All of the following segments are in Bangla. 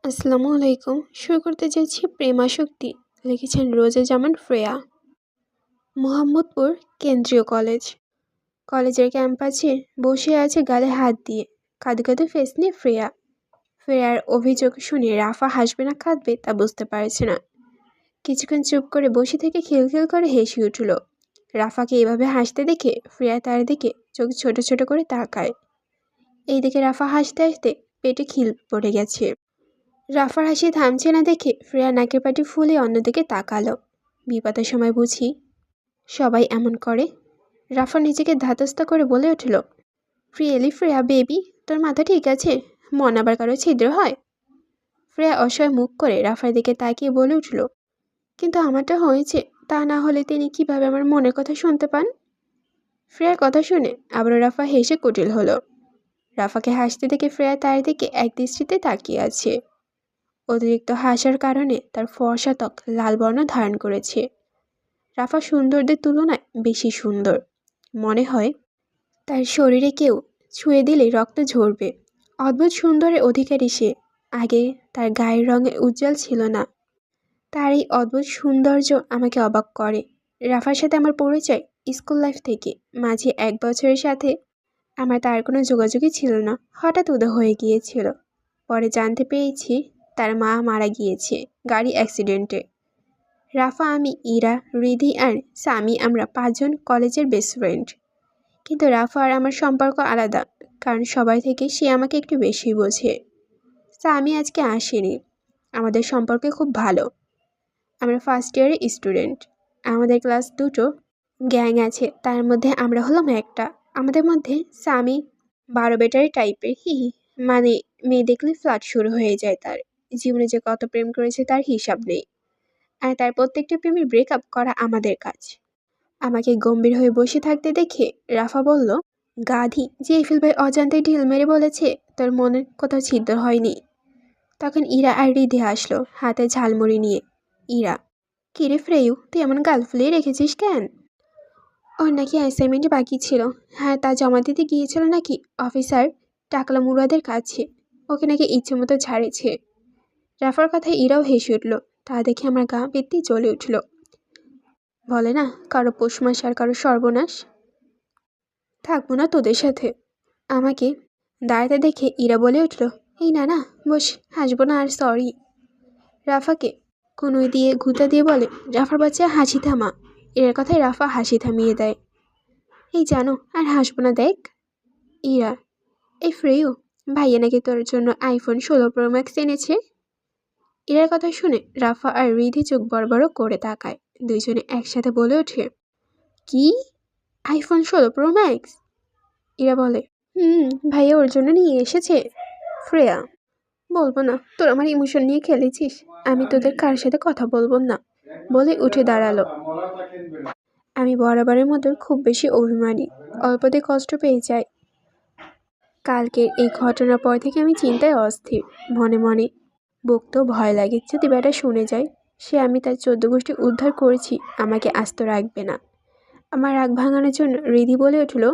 আসসালামু আলাইকুম। শুরু করতে যাচ্ছি প্রেমাশক্তি। লিখেছেন রোজা জামান ফ্রেয়া। মোহাম্মদপুর কেন্দ্রীয় কলেজ। কলেজের ক্যাম্পাসে বসে আছে গালে হাত দিয়ে কাঁদো কাঁদো ফেস নিয়ে ফ্রেয়া। ফ্রেয়ার অভিযোগ শুনে রাফা হাসবে না কাঁদবে তা বুঝতে পারছে না। কিছুক্ষণ চুপ করে বসে থেকে খিলখিল করে হেসে উঠল। রাফাকে এভাবে হাসতে দেখে ফ্রেয়া তার দিকে চোখ ছোট ছোট করে তাকায়। এইদিকে রাফা হাসতে হাসতে পেটে খিল পড়ে গেছে। রাফার হাসি থামছে না দেখে ফ্রেয়া নাকের পাটি ফুলে অন্যদিকে তাকালো। বিপদের সময় বুঝি সবাই এমন করে। রাফা নিজেকে ধাতস্থ করে বলে উঠল, রিয়েলি ফ্রেয়া বেবি, তোর মাথা ঠিক আছে? মন আবার কারো ছিদ্র হয়? ফ্রেয়া অসহায় মুখ করে রাফার দিকে তাকিয়ে বলে উঠল, কিন্তু আমারটা হয়েছে, তা না হলে তিনি কিভাবে আমার মনের কথা শুনতে পান? ফ্রেয়ার কথা শুনে আবারও রাফা হেসে কুটিল হলো। রাফাকে হাসতে দেখে ফ্রেয়া তার দিকে এক দৃষ্টিতে তাকিয়ে আছে। অতিরিক্ত হাসার কারণে তার ফর্সা ত্বক লাল বর্ণ ধারণ করেছে। রাফা সুন্দরদের তুলনায় বেশি সুন্দর। মনে হয় তার শরীরে কেউ ছুঁয়ে দিলেই রক্ত ঝরবে। অদ্ভুত সুন্দরের অধিকারী সে। আগে তার গায়ের রঙে উজ্জ্বল ছিল না। তার এই অদ্ভুত সৌন্দর্য আমাকে অবাক করে। রাফার সাথে আমার পরিচয় স্কুল লাইফ থেকে। মাঝে 1 বছরের সাথে আমার তার কোনো যোগাযোগই ছিল না। হঠাৎ উদয় হয়ে গিয়েছিল। পরে জানতে পেরেছি তার মা মারা গিয়েছে গাড়ি অ্যাক্সিডেন্টে। রাফা, আমি, ইরা, রিধি আর সামি আমরা 5 জন কলেজের বেস্ট ফ্রেন্ড। কিন্তু রাফা আর আমার সম্পর্ক আলাদা, কারণ সবাই থেকে সে আমাকে একটু বেশি বোঝে। সামি আজকে আসেনি। আমাদের সম্পর্কে খুব ভালো। আমরা ফার্স্ট ইয়ারের স্টুডেন্ট। আমাদের ক্লাস 2টো গ্যাং আছে, তার মধ্যে আমরা হলাম একটা। আমাদের মধ্যে সামি 12 ব্যাটারি টাইপের, মানে মেয়ে দেখলে ফ্লার্ট শুরু হয়ে যায় তার। জীবনে যে কত প্রেম করেছে তার হিসাব নেই। আর তার প্রত্যেকটা প্রেমের ব্রেকআপ করা আমাদের কাজ। আমাকে গম্ভীর হয়ে বসে থাকতে দেখে রাফা বলল, গাধি, যে ইফিল ভাই অজান্তে ঢিল মেরে বলেছে তোর মনের কোথাও ছিদ্র হয়নি। তখন ইরা আর রিধি আসলো হাতে ঝালমুড়ি নিয়ে। ইরা, কিরে ফ্রেয়ু, তুই এমন গাল ফুলিয়ে রেখেছিস কেন? ওর নাকি অ্যাসাইনমেন্ট বাকি ছিল। হ্যাঁ, তা জমা দিতে গিয়েছিল নাকি অফিসার টাকলা মুরাদের কাছে। ওকে নাকি ইচ্ছে মতো ছাড়েছে। রাফার কথায় ইরাও হেসে উঠল। তা দেখে আমার গা পিত্তি জ্বলে উঠল। বলে না, কারো পৌষ মাস আর কারো সর্বনাশ। থাকবো না তোদের সাথে। আমাকে দাঁড়াতে দেখে ইরা বলে উঠল, এই না না, বস, হাসবো না আর সরি। রাফাকে কনুই দিয়ে ঘুঁতা দিয়ে বলে, রাফার বাচ্চা হাসি থামা। ইরার কথায় রাফা হাসি থামিয়ে দেয়। এই জানো, আর হাসবো না দেখ। ইরা, এই ফ্রেয়ু, ভাইয়া নাকি তোর জন্য iPhone 16 Pro Max এনেছে। ইরার কথা শুনে রাফা আর রিধি চোখ বড় বড় করে তাকায়। দুইজনে একসাথে বলে ওঠে, কি, iPhone 16 Pro Max? ইরা বলে, ভাইয়া ওর জন্য নিয়ে এসেছে। ফ্রেয়া, বলবো না, তোর আমার ইমোশন নিয়ে খেলেছিস। আমি তোদের কার সাথে কথা বলবো না বলে উঠে দাঁড়ালো। আমি বরাবরের মতো খুব বেশি অভিমানী, অল্পতে কষ্ট পেয়ে যাই। কালকের এই ঘটনার পর থেকে আমি চিন্তায় অস্থির। মনে মনে বকতেও ভয় লাগে, যদি ব্যাটা শুনে যায় সে আমি তার 14 গোষ্ঠী উদ্ধার করেছি আমাকে আস্ত রাখবে না। আমার রাগ ভাঙানোর জন্য রিধি বলে উঠল,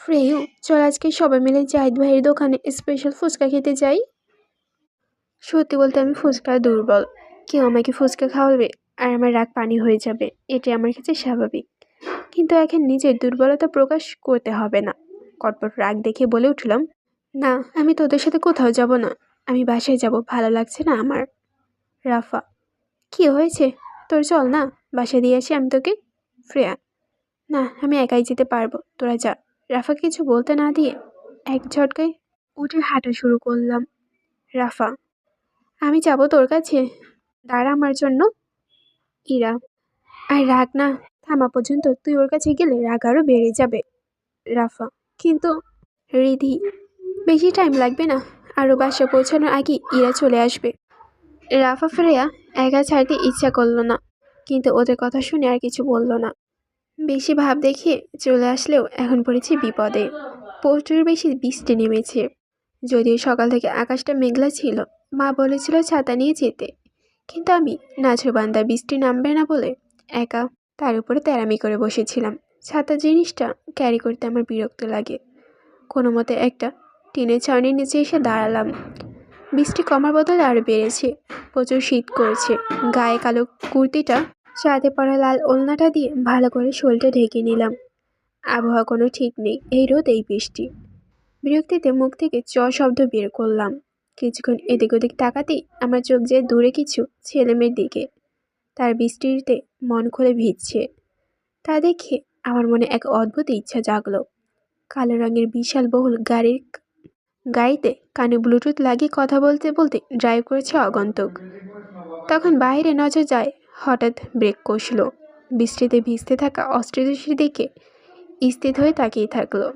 ফ্রেয়ু, চল আজকে সবাই মিলে জাহিদ ভাইয়ের দোকানে স্পেশাল ফুচকা খেতে যাই। সত্যি বলতে আমি ফুচকায় দুর্বল। কেউ আমাকে ফুচকা খাওয়াবে আর আমার রাগ পানি হয়ে যাবে, এটাই আমার কাছে স্বাভাবিক। কিন্তু এখন নিজের দুর্বলতা প্রকাশ করতে হবে না। কটপট রাগ দেখে বলে উঠলাম, না, আমি তোদের সাথে কোথাও যাব না। আমি বাসায় যাব, ভালো লাগছে না আমার। রাফা, কি হয়েছে তোর, চল না বাসায় দিয়ে আসি আমি তোকে। ফ্রেয়া, না, আমি একাই যেতে পারবো, তোরা যা। রাফা কিছু বলতে না দিয়ে এক ঝটকায় উঠে হাঁটা শুরু করলাম। রাফা, আমি যাব তোর কাছে, দাঁড়া আমার জন্য। ইরা, আর রাগ না থামা পর্যন্ত তুই ওর কাছে গেলে রাগ আরও বেড়ে যাবে। রাফা, কিন্তু। রিধি, বেশি টাইম লাগবে না, আরও বাসা পৌঁছানোর আগে ইরা চলে আসবে। রাফা ফ্রেয়া একা ছাড়তে ইচ্ছা করলো না, কিন্তু ওদের কথা শুনে আর কিছু বলল না। বেশি ভাব দেখিয়ে চলে আসলেও এখন পড়েছি বিপদে। প্রচুর বেশি বৃষ্টি নেমেছে। যদিও সকাল থেকে আকাশটা মেঘলা ছিল, মা বলেছিল ছাতা নিয়ে যেতে, কিন্তু আমি নাছোড়বান্দা বৃষ্টি নামবে না বলে একা তার উপরে তেরামি করে বসেছিলাম। ছাতা জিনিসটা ক্যারি করতে আমার বিরক্ত লাগে। কোনো মতে একটা টিনের ছাউনির নিচে এসে দাঁড়ালাম। বৃষ্টি কমার বদলে আরও বেড়েছে। প্রচুর শীত করছে। গায়ে কালো কুর্তিটা সাথে পরা লাল ওড়নাটা দিয়ে ভালো করে শরীরটা ঢেকে নিলাম। আবহাওয়া কোনো ঠিক নেই, এই রোদ এই বৃষ্টি। বিরক্তিতে মুখ থেকে চ শব্দ বের করলাম। কিছুক্ষণ এদিক ওদিক তাকাতেই আমার চোখ যায় দূরে কিছু ছেলেমেয়ের দিকে। তার বৃষ্টিতে মন খুলে ভিজছে। তা দেখে আমার মনে এক অদ্ভুত ইচ্ছা জাগলো। কালো রঙের বিশাল বহুল গাড়িতে কানে ব্লুটুথ লাগিয়ে কথা বলতে বলতে ড্রাইভ করেছে আগন্তুক। তখন বাইরে নজর যায়, হঠাৎ ব্রেক কষল। বৃষ্টিতে ভিজতে থাকা অস্ট্রেলিয়ার দিকে স্থির হয়ে তাকিয়ে থাকলো।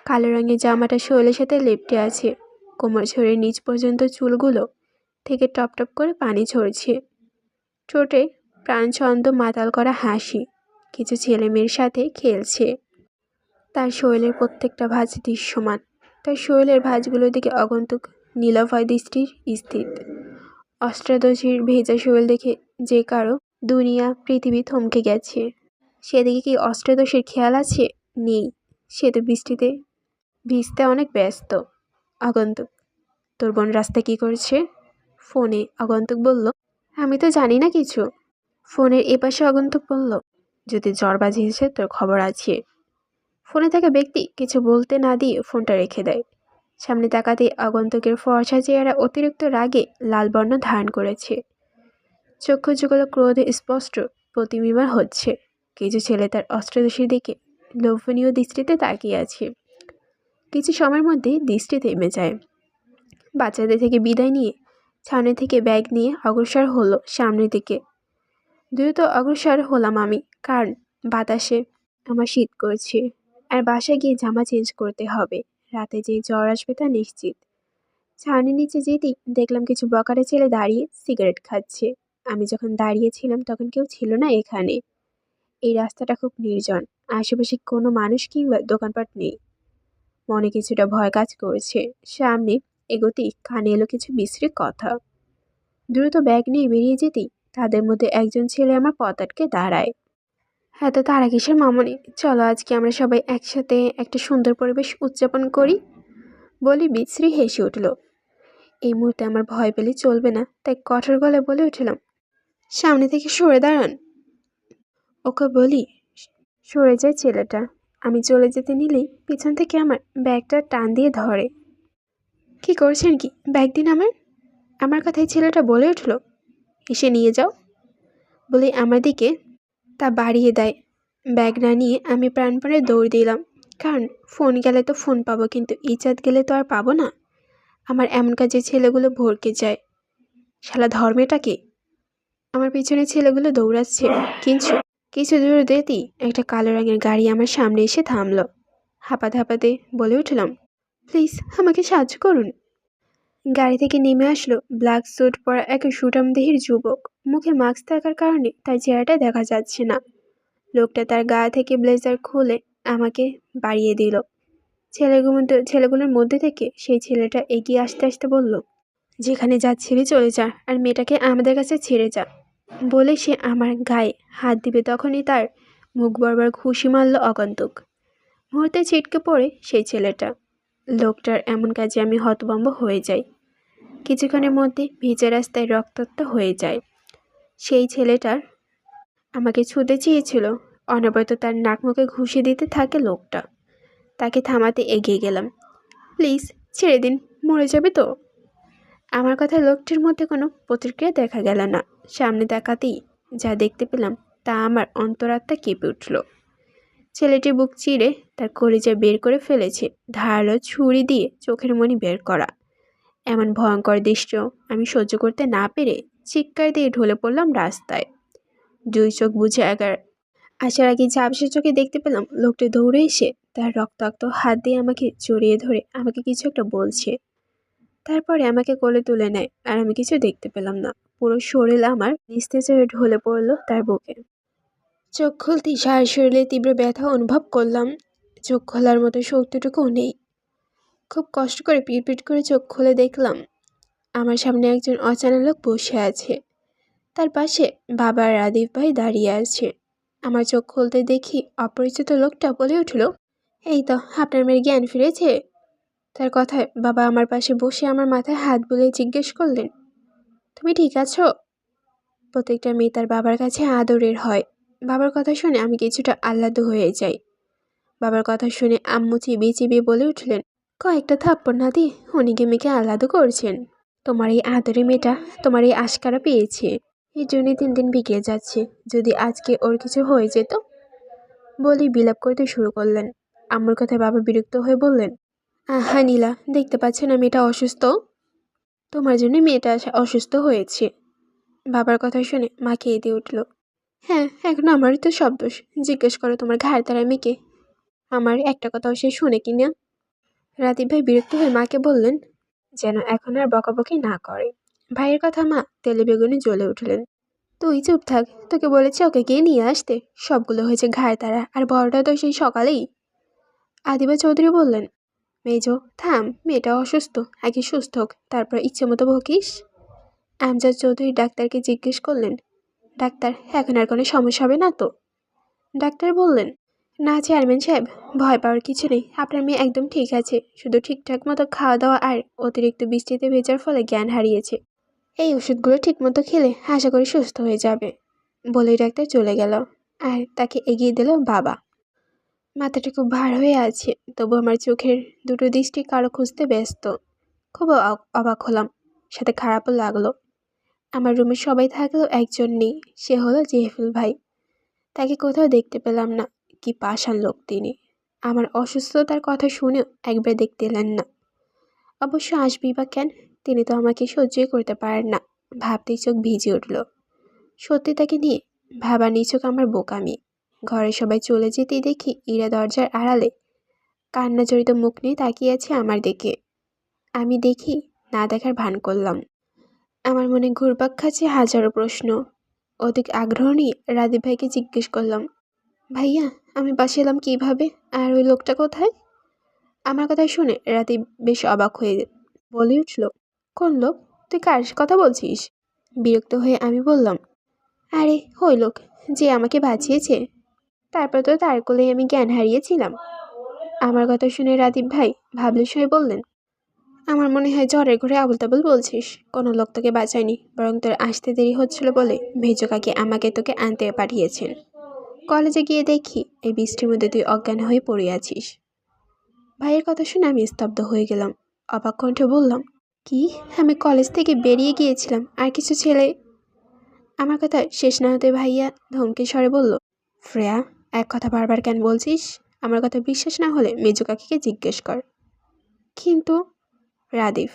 কালো রঙের জামাটা শরীরের সাথে লেপ্টে আছে। কোমর ঝরে নিচ পর্যন্ত চুলগুলো থেকে টপ টপ করে পানি ঝরছে। ঠোঁটে প্রাণচন্দ মাতাল করা হাসি। কিছু ছেলে মেয়ের সাথে খেলছে। তার শরীরের প্রত্যেকটা ভাঁজ দৃশ্যমান। তার শরীরের ভাঁজগুলোর দিকে আগন্তুক নীলভয় দৃষ্টির স্থির। অষ্টাদশীর ভেজা শরীর দেখে যে কারো দুনিয়া পৃথিবী থমকে গেছে। সেদিকে কি অষ্টাদশীর খেয়াল আছে? নেই। সে তো বৃষ্টিতে ভিজতে অনেক ব্যস্ত। আগন্তুক, তোর বোন রাস্তায় কী করছে? ফোনে আগন্তুক বলল। আমি তো জানি না কিছু। ফোনের এপাশে আগন্তুক বলল, যদি জ্বর বাজিয়েছে তোর খবর আছে। ফোনে থাকা ব্যক্তি কিছু বলতে না দিয়ে ফোনটা রেখে দেয়। সামনে তাকাতেই আগন্তুকের ফর্সা চেহারা অতিরিক্ত রাগে লাল বর্ণ ধারণ করেছে। চক্ষু যুগলো ক্রোধে স্পষ্ট প্রতিবিম্ব হচ্ছে। কিছু ছেলে তার অষ্টদশীর দিকে লোভনীয় দৃষ্টিতে তাকিয়ে আছে। কিছু সময়ের মধ্যে দৃষ্টি থেমে যায়। বাচ্চাদের থেকে বিদায় নিয়ে সামনে থেকে ব্যাগ নিয়ে অগ্রসর হলো সামনের দিকে। দ্রুত অগ্রসর হলাম আমি, কারণ বাতাসে আমার শীত করছে। আর বাসায় গিয়ে জামা চেঞ্জ করতে হবে। রাতে যে জ্বর আসবে তা নিশ্চিত। ছাউনির নিচে যেতেই দেখলাম কিছু বকাটে ছেলে দাঁড়িয়ে সিগারেট খাচ্ছে। আমি যখন দাঁড়িয়েছিলাম তখন কেউ ছিল না এখানে। এই রাস্তাটা খুব নির্জন। আশেপাশে কোনো মানুষ কিংবা দোকানপাট নেই। মনে কিছুটা ভয় কাজ করছে। সামনে এগোতেই কানে এলো কিছু বিশ্রী কথা। দ্রুত ব্যাগ নিয়ে বেরিয়ে যেতেই তাদের মধ্যে একজন ছেলে আমার পথ আটকে দাঁড়ায়। এত তারা কিসের মামনি? চলো আজকে আমরা সবাই একসাথে একটা সুন্দর পরিবেশ উদযাপন করি, বলি বিশ্রী হেসে উঠল। এই মুহূর্তে আমার ভয় পেলে চলবে না, তাই কঠোর গলায় বলে উঠলাম, সামনে থেকে সরে দাঁড়ান। ওকে বলি সরে যায় ছেলেটা। আমি চলে যেতে নিলেই পিছন থেকে আমার ব্যাগটা টান দিয়ে ধরে। কি করছেন কি? ব্যাগ দিন আমার। আমার কথায় ছেলেটা বলে উঠল, এসে নিয়ে যাও বলে আমার দিকে তা বাড়িয়ে দেয়। ব্যাগ না নিয়ে আমি প্রাণপণে দৌড় দিলাম, কারণ ফোন গেলে তো ফোন পাবো, কিন্তু ইজ্জত গেলে তো আর পাবো না। আমার এমন কাজে ছেলেগুলো ভরকে যায়। শালা ধর্মেটা কি? আমার পিছনে ছেলেগুলো দৌড়াচ্ছে। কিছু দূর যেতেই একটা কালো রঙের গাড়ি আমার সামনে এসে থামলো। হাঁপাতে হাঁপাতে বলে উঠলাম, প্লিজ আমাকে সাহায্য করুন। গাড়ি থেকে নেমে আসলো ব্ল্যাক স্যুট পরা এক সুঠামদেহীর যুবক। মুখে মাস্ক থাকার কারণে তার চেহারাটা দেখা যাচ্ছে না। লোকটা তার গা থেকে ব্লেজার খুলে আমাকে বাড়িয়ে দিল। ছেলেগুলোর মধ্যে থেকে সেই ছেলেটা এগিয়ে আসতে আসতে বলল, যেখানে যাচ্ছিলি চলে যা, আর মেয়েটাকে আমাদের কাছে ছেড়ে যা। বলে সে আমার গায়ে হাত দিবে, তখনই তার মুখ বরাবর ঘুষি মারল আগন্তুক। মুহূর্তে ছিটকে পড়ে সেই ছেলেটা। লোকটার এমন কাজে আমি হতভম্ব হয়ে যাই। কিছুক্ষণের মধ্যে ভেজা রাস্তায় রক্তাক্ত হয়ে যায়। সেই ছেলেটার আমাকে ছুঁতে চেয়েছিল। অনবরত তার নাক মুখে ঘুষি দিতে থাকে লোকটা। তাকে থামাতে এগিয়ে গেলাম। প্লিজ ছেড়ে দিন, মরে যাবে তো। আমার কথায় লোকটির মধ্যে কোনো প্রতিক্রিয়া দেখা গেল না। সামনে তাকাতেই যা দেখতে পেলাম তা আমার অন্তরাত্মা কেঁপে উঠল। ছেলেটি বুক চিরে তার কলিজা বের করে ফেলেছে, ধারালো ছুরি দিয়ে চোখের মণি বের করা। এমন ভয়ঙ্কর দৃশ্য আমি সহ্য করতে না পেরে চিৎকার দিয়ে ঢলে পড়লাম রাস্তায়। দুই চোখ বুঝে আসার আগে ঝাপসা চোখে দেখতে পেলাম লোকটি দৌড়ে এসে তার রক্তাক্ত হাত দিয়ে আমাকে জড়িয়ে ধরে আমাকে কিছু একটা বলছে। তারপরে আমাকে কোলে তুলে নেয়, আর আমি কিছু দেখতে পেলাম না। পুরো শরীর আমার নিস্তেজ হয়ে ঢলে পড়লো তার বুকে। চোখ খুলতেই সারা শরীরে তীব্র ব্যথা অনুভব করলাম। চোখ খোলার মতো শক্তিটুকুও নেই। খুব কষ্ট করে পিটপিট করে চোখ খুলে দেখলাম আমার সামনে একজন অচেনা লোক বসে আছে। তার পাশে বাবা রাদীপ ভাই দাঁড়িয়ে আছে। আমার চোখ খুলতে দেখি অপরিচিত লোকটা বলে উঠল, এই তো আপনার মেয়ের জ্ঞান ফিরেছে। তার কথায় বাবা আমার পাশে বসে আমার মাথায় হাত বুলিয়ে জিজ্ঞেস করলেন, তুমি ঠিক আছো? প্রত্যেকটা মেয়ে তার বাবার কাছে আদরের হয়। বাবার কথা শুনে আমি কিছুটা আহ্লাদ হয়ে যাই। বাবার কথা শুনে আম্মু চিবিয়ে চিবিয়ে বলে উঠলেন, কয়েকটা থাপ্পড় না দিয়ে উনিকে মেয়েকে আহ্লাদ করছেন। তোমার এই আদরে মেয়েটা তোমার এই আশকারা পেয়েছে, এই জন্যই দিন দিন বিগড়ে যাচ্ছে। যদি আজকে ওর কিছু হয়ে যেত। বলেই বিলাপ করতে শুরু করলেন। আম্মুর কথায় বাবা বিরক্ত হয়ে বললেন, আহা নীলা, দেখতে পাচ্ছ না মেয়েটা অসুস্থ? তোমার জন্য মেয়েটা অসুস্থ হয়েছে। বাবার কথা শুনে মা কেঁদে উঠল। হ্যাঁ, এখন আমারই তো সব দোষ। জিজ্ঞেস করো তোমার ঘাড় তারা মেয়েকে, আমার একটা কথাও সে শুনে কিনা। রাতিব ভাই বিরক্ত হয়ে মাকে বললেন, যেন এখন আর বকাবকি না করে। ভাইয়ের কথা মা তেলে বেগুনে জ্বলে উঠলেন। তুই চুপ থাক, তোকে বলেছি ওকে গিয়ে নিয়ে আসতে। সবগুলো হয়েছে ঘাড় তারা, আর বড়টা তো সেই সকালেই। আদিবা চৌধুরী বললেন, মেজো থাম, মেয়েটা অসুস্থ, আগে সুস্থ হোক, তারপর ইচ্ছে মতো বকিস। আমজাদ চৌধুরী ডাক্তারকে জিজ্ঞেস করলেন, ডাক্তার এখন আর কোনো সমস্যা হবে না তো? ডাক্তার বললেন, না চেয়ারম্যান সাহেব, ভয় পাওয়ার কিছু নেই। আপনার মেয়ে একদম ঠিক আছে, শুধু ঠিকঠাক মতো খাওয়া দাওয়া আর অতিরিক্ত বৃষ্টিতে ভেজার ফলে জ্ঞান হারিয়েছে। এই ওষুধগুলো ঠিকমতো খেলে আশা করি সুস্থ হয়ে যাবে। বলেই ডাক্তার চলে গেল, আর তাকে এগিয়ে দিল বাবা। মাথাটা খুব ভার হয়ে আছে, তবু আমার চোখের দুটো দৃষ্টি কারো খুঁজতে ব্যস্ত। খুব অবাক হলাম, সাথে খারাপও লাগলো। আমার রুমে সবাই থাকলেও একজন নেই, সে হলো জেহেফুল ভাই। তাকে কোথাও দেখতে পেলাম না। কি পাষাণ লোক তিনি। আমার অসুস্থতার কথা শুনেও একবার দেখতে এলেন না। অবশ্য আসবেই বা কেন, তিনি তো আমাকে সহ্যই করতে পারেন না। ভাবতেই চোখ ভিজে উঠল। সত্যি তাকে নিয়ে ভাবা নিছক আমার বোকামি। ঘরে সবাই চলে যেতেই দেখি ইরা দরজার আড়ালে কান্না জড়িত মুখ নিয়ে তাকিয়ে আছে আমার দিকে। আমি দেখি না দেখার ভান করলাম। আমার মনে ঘুরপাক খাচ্ছে হাজারো প্রশ্ন। অধিক আগ্রহ নিয়ে রাদীপ ভাইকে জিজ্ঞেস করলাম, ভাইয়া আমি বাসে এলাম কীভাবে, আর ওই লোকটা কোথায়? আমার কথা শুনে রাদীপ বেশ অবাক হয়ে বলে উঠল, কোন লোক? তুই কার কথা বলছিস? বিরক্ত হয়ে আমি বললাম, আরে ওই লোক যে আমাকে বাঁচিয়েছে। তারপর তো তার কোলেই আমি জ্ঞান হারিয়েছিলাম। আমার কথা শুনে রাদীপ ভাই ভাবলে সয়ে বললেন, আমার মনে হয় জ্বরের ঘরে আবুল তাবুল বলছিস। কোনো লোক তোকে বাঁচায়নি, বরং তোর আসতে দেরি হচ্ছিল বলে মেজো কাকি আমাকে তোকে আনতে পাঠিয়েছেন। কলেজে গিয়ে দেখি এই বৃষ্টির মধ্যে তুই অজ্ঞান হয়ে পড়ে আছিস। ভাইয়ের কথা শুনে আমি স্তব্ধ হয়ে গেলাম। অবাক কণ্ঠে বললাম, কি? আমি কলেজ থেকে বেরিয়ে গিয়েছিলাম, আর কিছু ছেলে? আমার কথা শেষ না হতে ভাইয়া ধমকে স্বরে বলল, শ্রেয়া, এক কথা বারবার কেন বলছিস? আমার কথা বিশ্বাস না হলে মেজো কাকিকে জিজ্ঞেস কর। কিন্তু রাদিফ,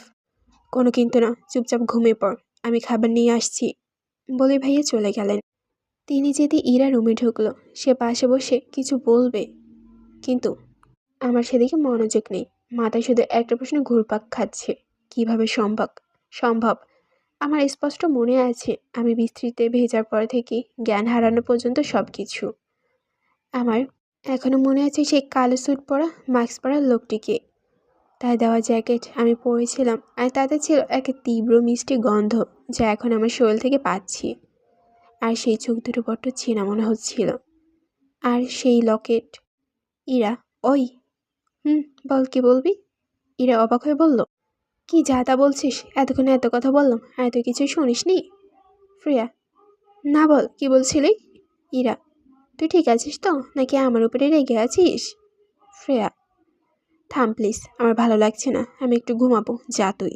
কোনো কিন্তু না, চুপচাপ ঘুমিয়ে পড়, আমি খাবার নিয়ে আসছি। বলে ভাইয়া চলে গেলেন। তিনি যেতে ইরা রুমে ঢুকলো। সে পাশে বসে কিছু বলবে, কিন্তু আমার সেদিকে মনোযোগ নেই। মাথায় শুধু একটা প্রশ্ন ঘুরপাক খাচ্ছে, কিভাবে সম্ভব। আমার স্পষ্ট মনে আছে আমি বৃষ্টিতে ভেজার পর থেকে জ্ঞান হারানো পর্যন্ত সব কিছু। আমার এখনো মনে আছে সেই কালো স্যুট পরা মাস্ক পরা লোকটিকে, তার দেওয়া জ্যাকেট আমি পরেছিলাম, আর তাতে ছিল এক তীব্র মিষ্টি গন্ধ যা এখন আমার শরীর থেকে পাচ্ছি। আর সেই চোখ দুটো বড্ড চেনা মনে হচ্ছিল। আর সেই লকেট। ইরা, ওই, বল কি বলবি? ইরা অবাক হয়ে বলল, কি যা তা বলছিস? এতক্ষণে এত কথা বললাম আর তুই কিছু শুনিস নি? শ্রেয়া, না বল কি বলছিলি? ইরা, তুই ঠিক আছিস তো, নাকি আমার উপরে রেগে আছিস? শ্রেয়া, থাম প্লিজ, আমার ভালো লাগছে না, আমি একটু ঘুমাবো, যা তুই।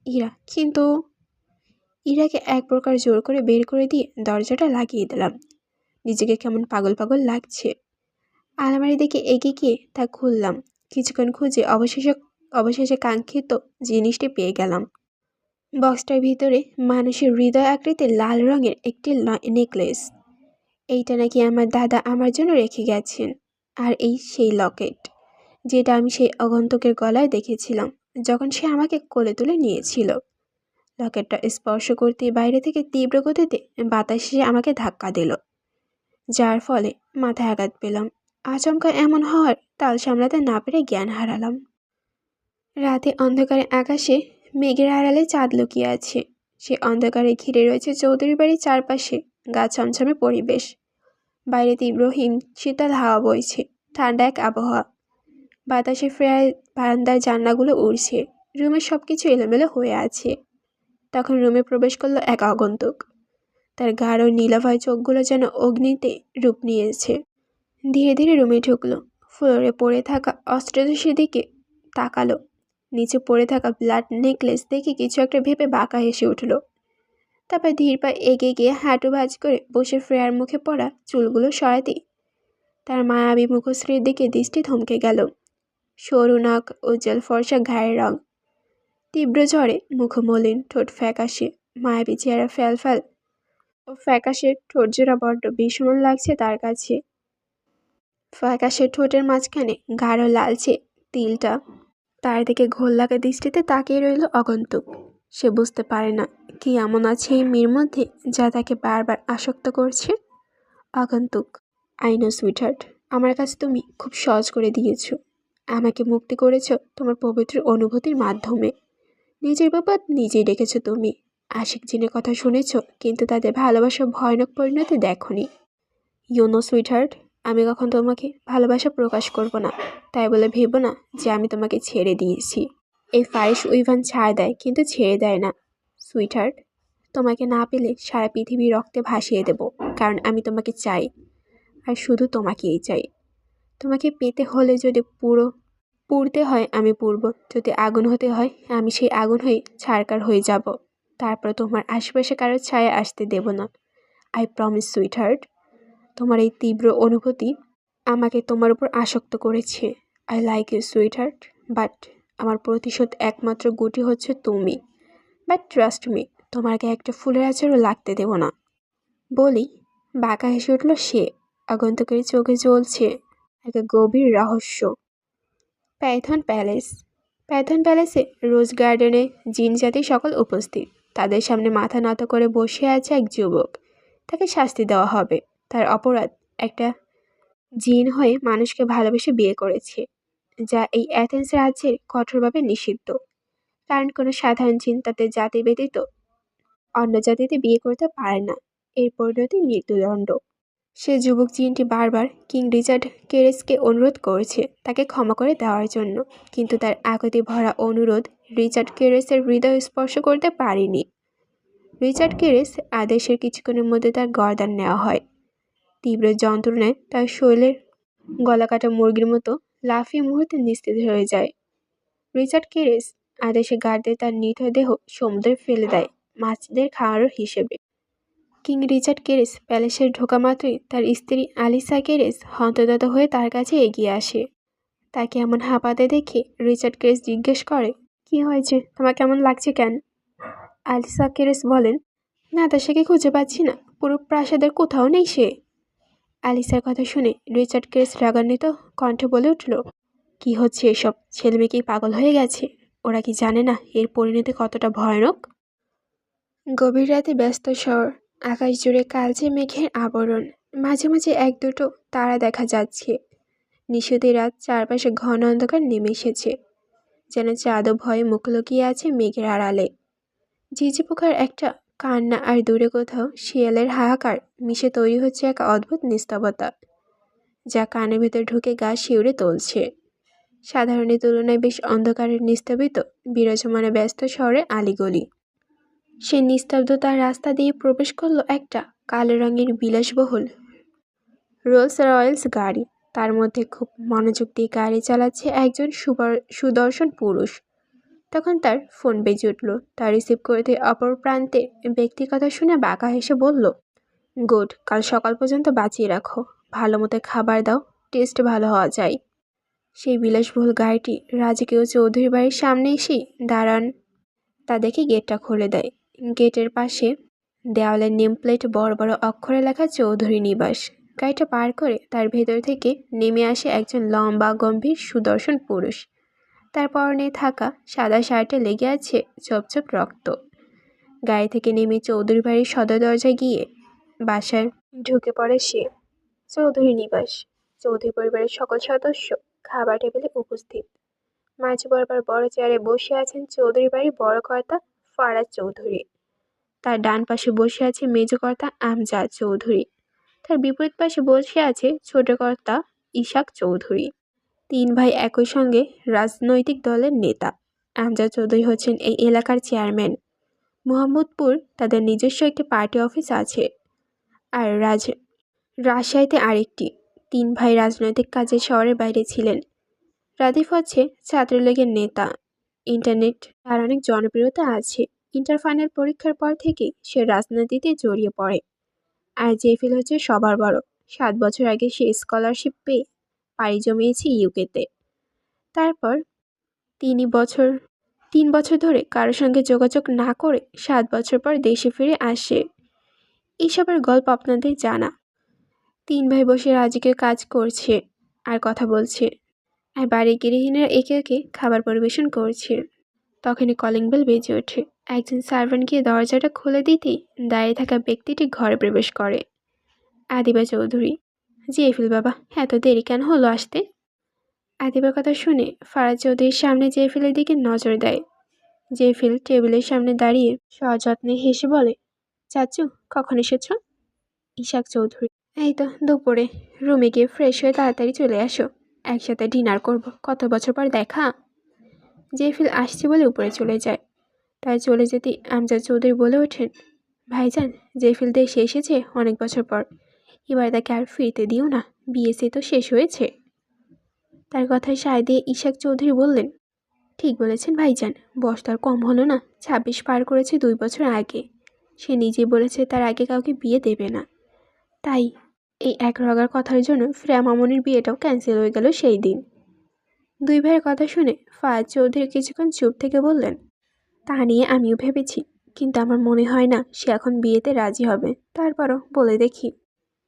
ইরা, কিন্তু। ইরাকে এক প্রকার জোর করে বের করে দিয়ে দরজাটা লাগিয়ে দিলাম। নিজেকে কেমন পাগল পাগল লাগছে। আলমারি দিকে এগিয়ে গিয়ে তা খুললাম। কিছুক্ষণ খুঁজে অবশেষে কাঙ্ক্ষিত জিনিসটি পেয়ে গেলাম। বক্সটার ভিতরে মানুষের হৃদয় আকৃতির লাল রঙের একটি নেকলেস। এইটা নাকি আমার দাদা আমার জন্য রেখে গেছেন। আর এই সেই লকেট, যেটা আমি সেই আগন্তুকের গলায় দেখেছিলাম যখন সে আমাকে কোলে তুলে নিয়েছিল। লকেটটা স্পর্শ করতে বাইরে থেকে তীব্র গতিতে বাতাসে আমাকে ধাক্কা দিল, যার ফলে মাথায় আঘাত পেলাম। আচমকা এমন হওয়ার তাল সামলাতে না পেরে জ্ঞান হারালাম। রাতে অন্ধকারে আকাশে মেঘের আড়ালে চাঁদ লুকিয়ে আছে। সে অন্ধকারে ঘিরে রয়েছে চৌধুরী বাড়ির চারপাশে গা ছমছমে পরিবেশ। বাইরে তীব্র শীতল হাওয়া বইছে, ঠান্ডা এক আবহাওয়া। বাতাসে বারান্দার জানলাগুলো উড়ছে, রুমের সব কিছু এলোমেলো হয়ে আছে। তখন রুমে প্রবেশ করলো এক আগন্তুক। তার গাঢ় নীলাভয় চোখগুলো যেন অগ্নিতে রূপ নিয়েছে। ধীরে ধীরে রুমে ঢুকলো, ফ্লোরে পড়ে থাকা অস্ত্রদোষের দিকে তাকালো। নিচে পড়ে থাকা ব্লাড নেকলেস দেখে কিছু একটা ভেবে বাঁকা হেসে উঠল। তারপর ধীর পায়ে এগিয়ে গিয়ে হাঁটু ভাঁজ করে বসে ফ্রেয়ার মুখে পড়া চুলগুলো সরাতে তার মায়াবী মুখশ্রীর দিকে দৃষ্টি থমকে গেল। সরু নাক, উজ্জ্বল ফর্সা ঘায়ের রং, তীব্র ঝড়ে মুখ মলিন, ঠোঁট ফ্যাকাশে, মায়াবী চেহারা ফ্যালফ্যাল ও ফ্যাকাশে ঠোঁটজোড়া বড্ড বিষমন লাগছে তার কাছে। ফ্যাকাশে ঠোঁটের মাঝখানে গাঢ় লালচে তিলটা। তার দিকে ঘোর লাগা দৃষ্টিতে তাকিয়ে রইল আগন্তুক। সে বুঝতে পারে না কি এমন আছে এই মেয়ের মধ্যে যা তাকে বারবার আসক্ত করছে। আগন্তুক: আই নো সুইটহার্ট, আমার কাছে তুমি খুব সহজ করে দিয়েছ। আমাকে মুক্তি করেছ তোমার পবিত্র অনুভূতির মাধ্যমে। নিজের বিপদ নিজেই ডেকেছ তুমি। আশিক জিনের কথা শুনেছ, কিন্তু তাদের ভালোবাসার ভয়ানক পরিণতি দেখনি। ইউ নো সুইটহার্ট, আমি কখন তোমাকে ভালোবাসা প্রকাশ করব না, তাই বলে ভেবো না যে আমি তোমাকে ছেড়ে দিয়েছি। এই ফারিস উইভান ছাড় দেয়, কিন্তু ছেড়ে দেয় না। সুইটহার্ট, তোমাকে না পেলে সারা পৃথিবী রক্তে ভাসিয়ে দেব, কারণ আমি তোমাকে চাই, আর শুধু তোমাকেই চাই। তোমাকে পেতে হলে যদি পুড়তে হয় আমি পুড়ব, যদি আগুন হতে হয় আমি সেই আগুন হয়ে ছারকার হয়ে যাব। তারপর তোমার আশেপাশে কারো ছায়া আসতে দেব না। I promise sweetheart. তোমার এই তীব্র অনুভূতি আমাকে তোমার উপর আসক্ত করেছে। I like you sweetheart, but আমার প্রতিশোধ একমাত্র গুটি হচ্ছে তুমি। বাট ট্রাস্ট মি, তোমার গায়ে একটা ফুলের আঁচড়ও লাগতে দেব না। বলি বাঁকা হেসে উঠল সে। আগন্তুকের চোখে জ্বলছে এক গভীর রহস্য। Python palace. পাইথন প্যালেসে রোজ গার্ডেনে জিন জাতি সকল উপস্থিত। তাদের সামনে মাথা নত করে বসে আছে এক যুবক। তাকে শাস্তি দেওয়া হবে। তার অপরাধ, একটা জিন হয়ে মানুষকে ভালোবেসে বিয়ে করেছে, যা এই অ্যাথেন্স রাজ্যের কঠোরভাবে নিষিদ্ধ। কারণ কোনো সাধারণ জিন তাদের জাতি ব্যতীত অন্য জাতিতে বিয়ে করতে পারে না। এর পরিণতি মৃত্যুদণ্ড। সে যুবক জিনটি বারবার কিং রিচার্ড কেরেসকে অনুরোধ করেছে তাকে ক্ষমা করে দেওয়ার জন্য, কিন্তু তার আকুতি ভরা অনুরোধ রিচার্ড কেরেসের হৃদয় স্পর্শ করতে পারেনি। রিচার্ড কেরেস আদেশের কিছুক্ষণের মধ্যে তার গর্দান নেওয়া হয়। তীব্র যন্ত্রণায় তার শরীরের গলাকাটা মুরগির মতো লাফিয়ে মুহূর্তে নিস্তেজ হয়ে যায়। রিচার্ড কেরেস আদেশে গার্ডদের তার নিথর দেহ সমুদ্রে ফেলে দেয় মাছদের খাওয়ার হিসেবে। কিং রিচার্ড কেরেস প্যালেসে ঢোকা মাত্রই তার স্ত্রী আলিসা কেরেস হন্তদন্ত হয়ে তার কাছে এগিয়ে আসে। তাকে এমন হাঁপাতে দেখে রিচার্ড কেরেস জিজ্ঞেস করে, কি হয়েছে, তোমার কেমন লাগছে কেন? আলিসা কেরেস বলেন, নাতাশাকে খুঁজে পাচ্ছি না, পুরো প্রাসাদের কোথাও নেই সে। আলিসার কথা শুনে রিচার্ড কেরেস রাগান্বিত কণ্ঠে বলে উঠল, কি হচ্ছে এসব? ছেলে মেয়ে কি পাগল হয়ে গেছে? ওরা কি জানে না এর পরিণতি কতটা ভয়ানক? গভীর রাতে ব্যস্ত শহর, আকাশ জুড়ে কালচে মেঘের আবরণ, মাঝে মাঝে এক দুটো তারা দেখা যাচ্ছে। নিষুতি রাত, চারপাশে ঘন অন্ধকার নেমে এসেছে, যেন চাঁদও ভয়ে মুখ লুকিয়ে আছে মেঘের আড়ালে। ঝিঝি পোকার একটা কান্না আর দূরে কোথাও শিয়ালের হাহাকার মিশে তৈরি হচ্ছে এক অদ্ভুত নিস্তবতা, যা কানের ভেতর ঢুকে গা শিউরে তুলছে। সাধারণের তুলনায় বেশ অন্ধকারের নিস্তবিত বিরাজমানে ব্যস্ত শহরে আলিগলি। সে নিস্তব্ধতার রাস্তা দিয়ে প্রবেশ করলো একটা কালো রঙের বিলাসবহুল রোলস রয়েলস গাড়ি। তার মধ্যে খুব মনোযোগ দিয়ে গাড়ি চালাচ্ছে একজন সুদর্শন পুরুষ। তখন তার ফোন বেজে উঠল। তা রিসিভ করতে অপর প্রান্তে ব্যক্তির কথা শুনে বাঁকা হেসে বলল, গুড, কাল সকাল পর্যন্ত বাঁচিয়ে রাখো, ভালো মতো খাবার দাও, টেস্ট ভালো হওয়া চাই। সেই বিলাসবহুল গাড়িটি রাজকীয় চৌধুরী বাড়ির সামনে এসেই দাঁড়ান। তা দেখে গেটটা খুলে দেয়। গেটের পাশে দেওয়ালের নেম প্লেট বড় বড় অক্ষরে লেখা চৌধুরী নিবাস। গাড়িটা পার করে তার ভেতর থেকে নেমে আসে একজন লম্বা গম্ভীর সুদর্শন পুরুষ। তার পরনে থাকা সাদা শার্টে লেগে আছে ছোপ ছোপ রক্ত। গাড়ি থেকে নেমে চৌধুরী বাড়ির সদর দরজায় গিয়ে বাসায় ঢুকে পড়ে সে। চৌধুরী নিবাস। চৌধুরী পরিবারের সকল সদস্য খাবার টেবিলে উপস্থিত। মাঝ বরাবর বড় চেয়ারে বসে আছেন চৌধুরী বাড়ির বড় কর্তা ফারাজ চৌধুরী। তার ডান পাশে বসে আছে মেজ কর্তা আমজাদ চৌধুরী। তার বিপরীত পাশে বসে আছে ছোট কর্তা ইশাক চৌধুরী। তিন ভাই একই সঙ্গে রাজনৈতিক দলের নেতা। আমজাদ চৌধুরী হচ্ছেন এই এলাকার চেয়ারম্যান। মোহাম্মদপুর তাদের নিজস্ব একটি পার্টি অফিস আছে, আর রাজশাহীতে আরেকটি। তিন ভাই রাজনৈতিক কাজে শহরের বাইরে ছিলেন। রাদিফ হচ্ছে ছাত্রলীগের নেতা। ইন্টারনেট তার অনেক জনপ্রিয়তা আছে। ইন্টার ফাইনাল পরীক্ষার পর থেকেই সে রাজনীতিতে জড়িয়ে পড়ে। আর জেফিল হচ্ছে সবার বড়। 7 বছর আগে সে স্কলারশিপ পেয়ে পাড়ি জমিয়েছে ইউকেতে। তারপর 3 বছর ধরে কারোর সঙ্গে যোগাযোগ না করে 7 বছর পর দেশে ফিরে আসে। এইসবের গল্প আপনাদের জানা। তিন ভাই বসে রাজকীয় কাজ করছে আর কথা বলছে, আর বাড়ির গৃহিণীরা একে একে খাবার পরিবেশন করছে। তখনই কলিং বেল বেজে ওঠে। একজন সার্ভেন্ট গিয়ে দরজাটা খুলে দিতেই দাঁড়িয়ে থাকা ব্যক্তিটি ঘরে প্রবেশ করে। আদিবা চৌধুরী। জেফিল বাবা, এত দেরি কেন হলো আসতে? আদিবার কথা শুনে ফারাজ চৌধুরীর সামনে জেফিলের দিকে নজর দেয়। জেফিল টেবিলের সামনে দাঁড়িয়ে সযত্নে হেসে বলে, চাচু কখন এসেছ? ইশাক চৌধুরী। এই তো দুপুরে। রুমে গিয়ে ফ্রেশ হয়ে তাড়াতাড়ি চলে আসো, একসাথে ডিনার করব। কত বছর পর দেখা। জেফিল আসছে বলে উপরে চলে যায়। তাই চলে যেতেই আমজাদ চৌধুরী বলে ওঠেন, ভাইজান, জেফিল দেশে এসেছে অনেক বছর পর, এবার তাকে আর ফিরতে দিও না, বিএসসি তো শেষ হয়েছে। তার কথায় সায় দিয়ে ইশাক চৌধুরী বললেন, ঠিক বলেছেন ভাইজান, বয়স তো আর কম হলো না। 26 পার করেছে 2 বছর আগে। সে নিজেই বলেছে তার আগে কাউকে বিয়ে দেবে না। তাই এই এক রগার কথার জন্য ফ্রেয়া মামনির বিয়েটাও ক্যান্সেল হয়ে গেল সেই দিন। দুই ভাইয়ের কথা শুনে ফায়াজ চৌধুরী কিছুক্ষণ চুপ থেকে বললেন, তা নিয়ে আমিও ভেবেছি, কিন্তু আমার মনে হয় না সে এখন বিয়েতে রাজি হবে। তারপরও বলে দেখি।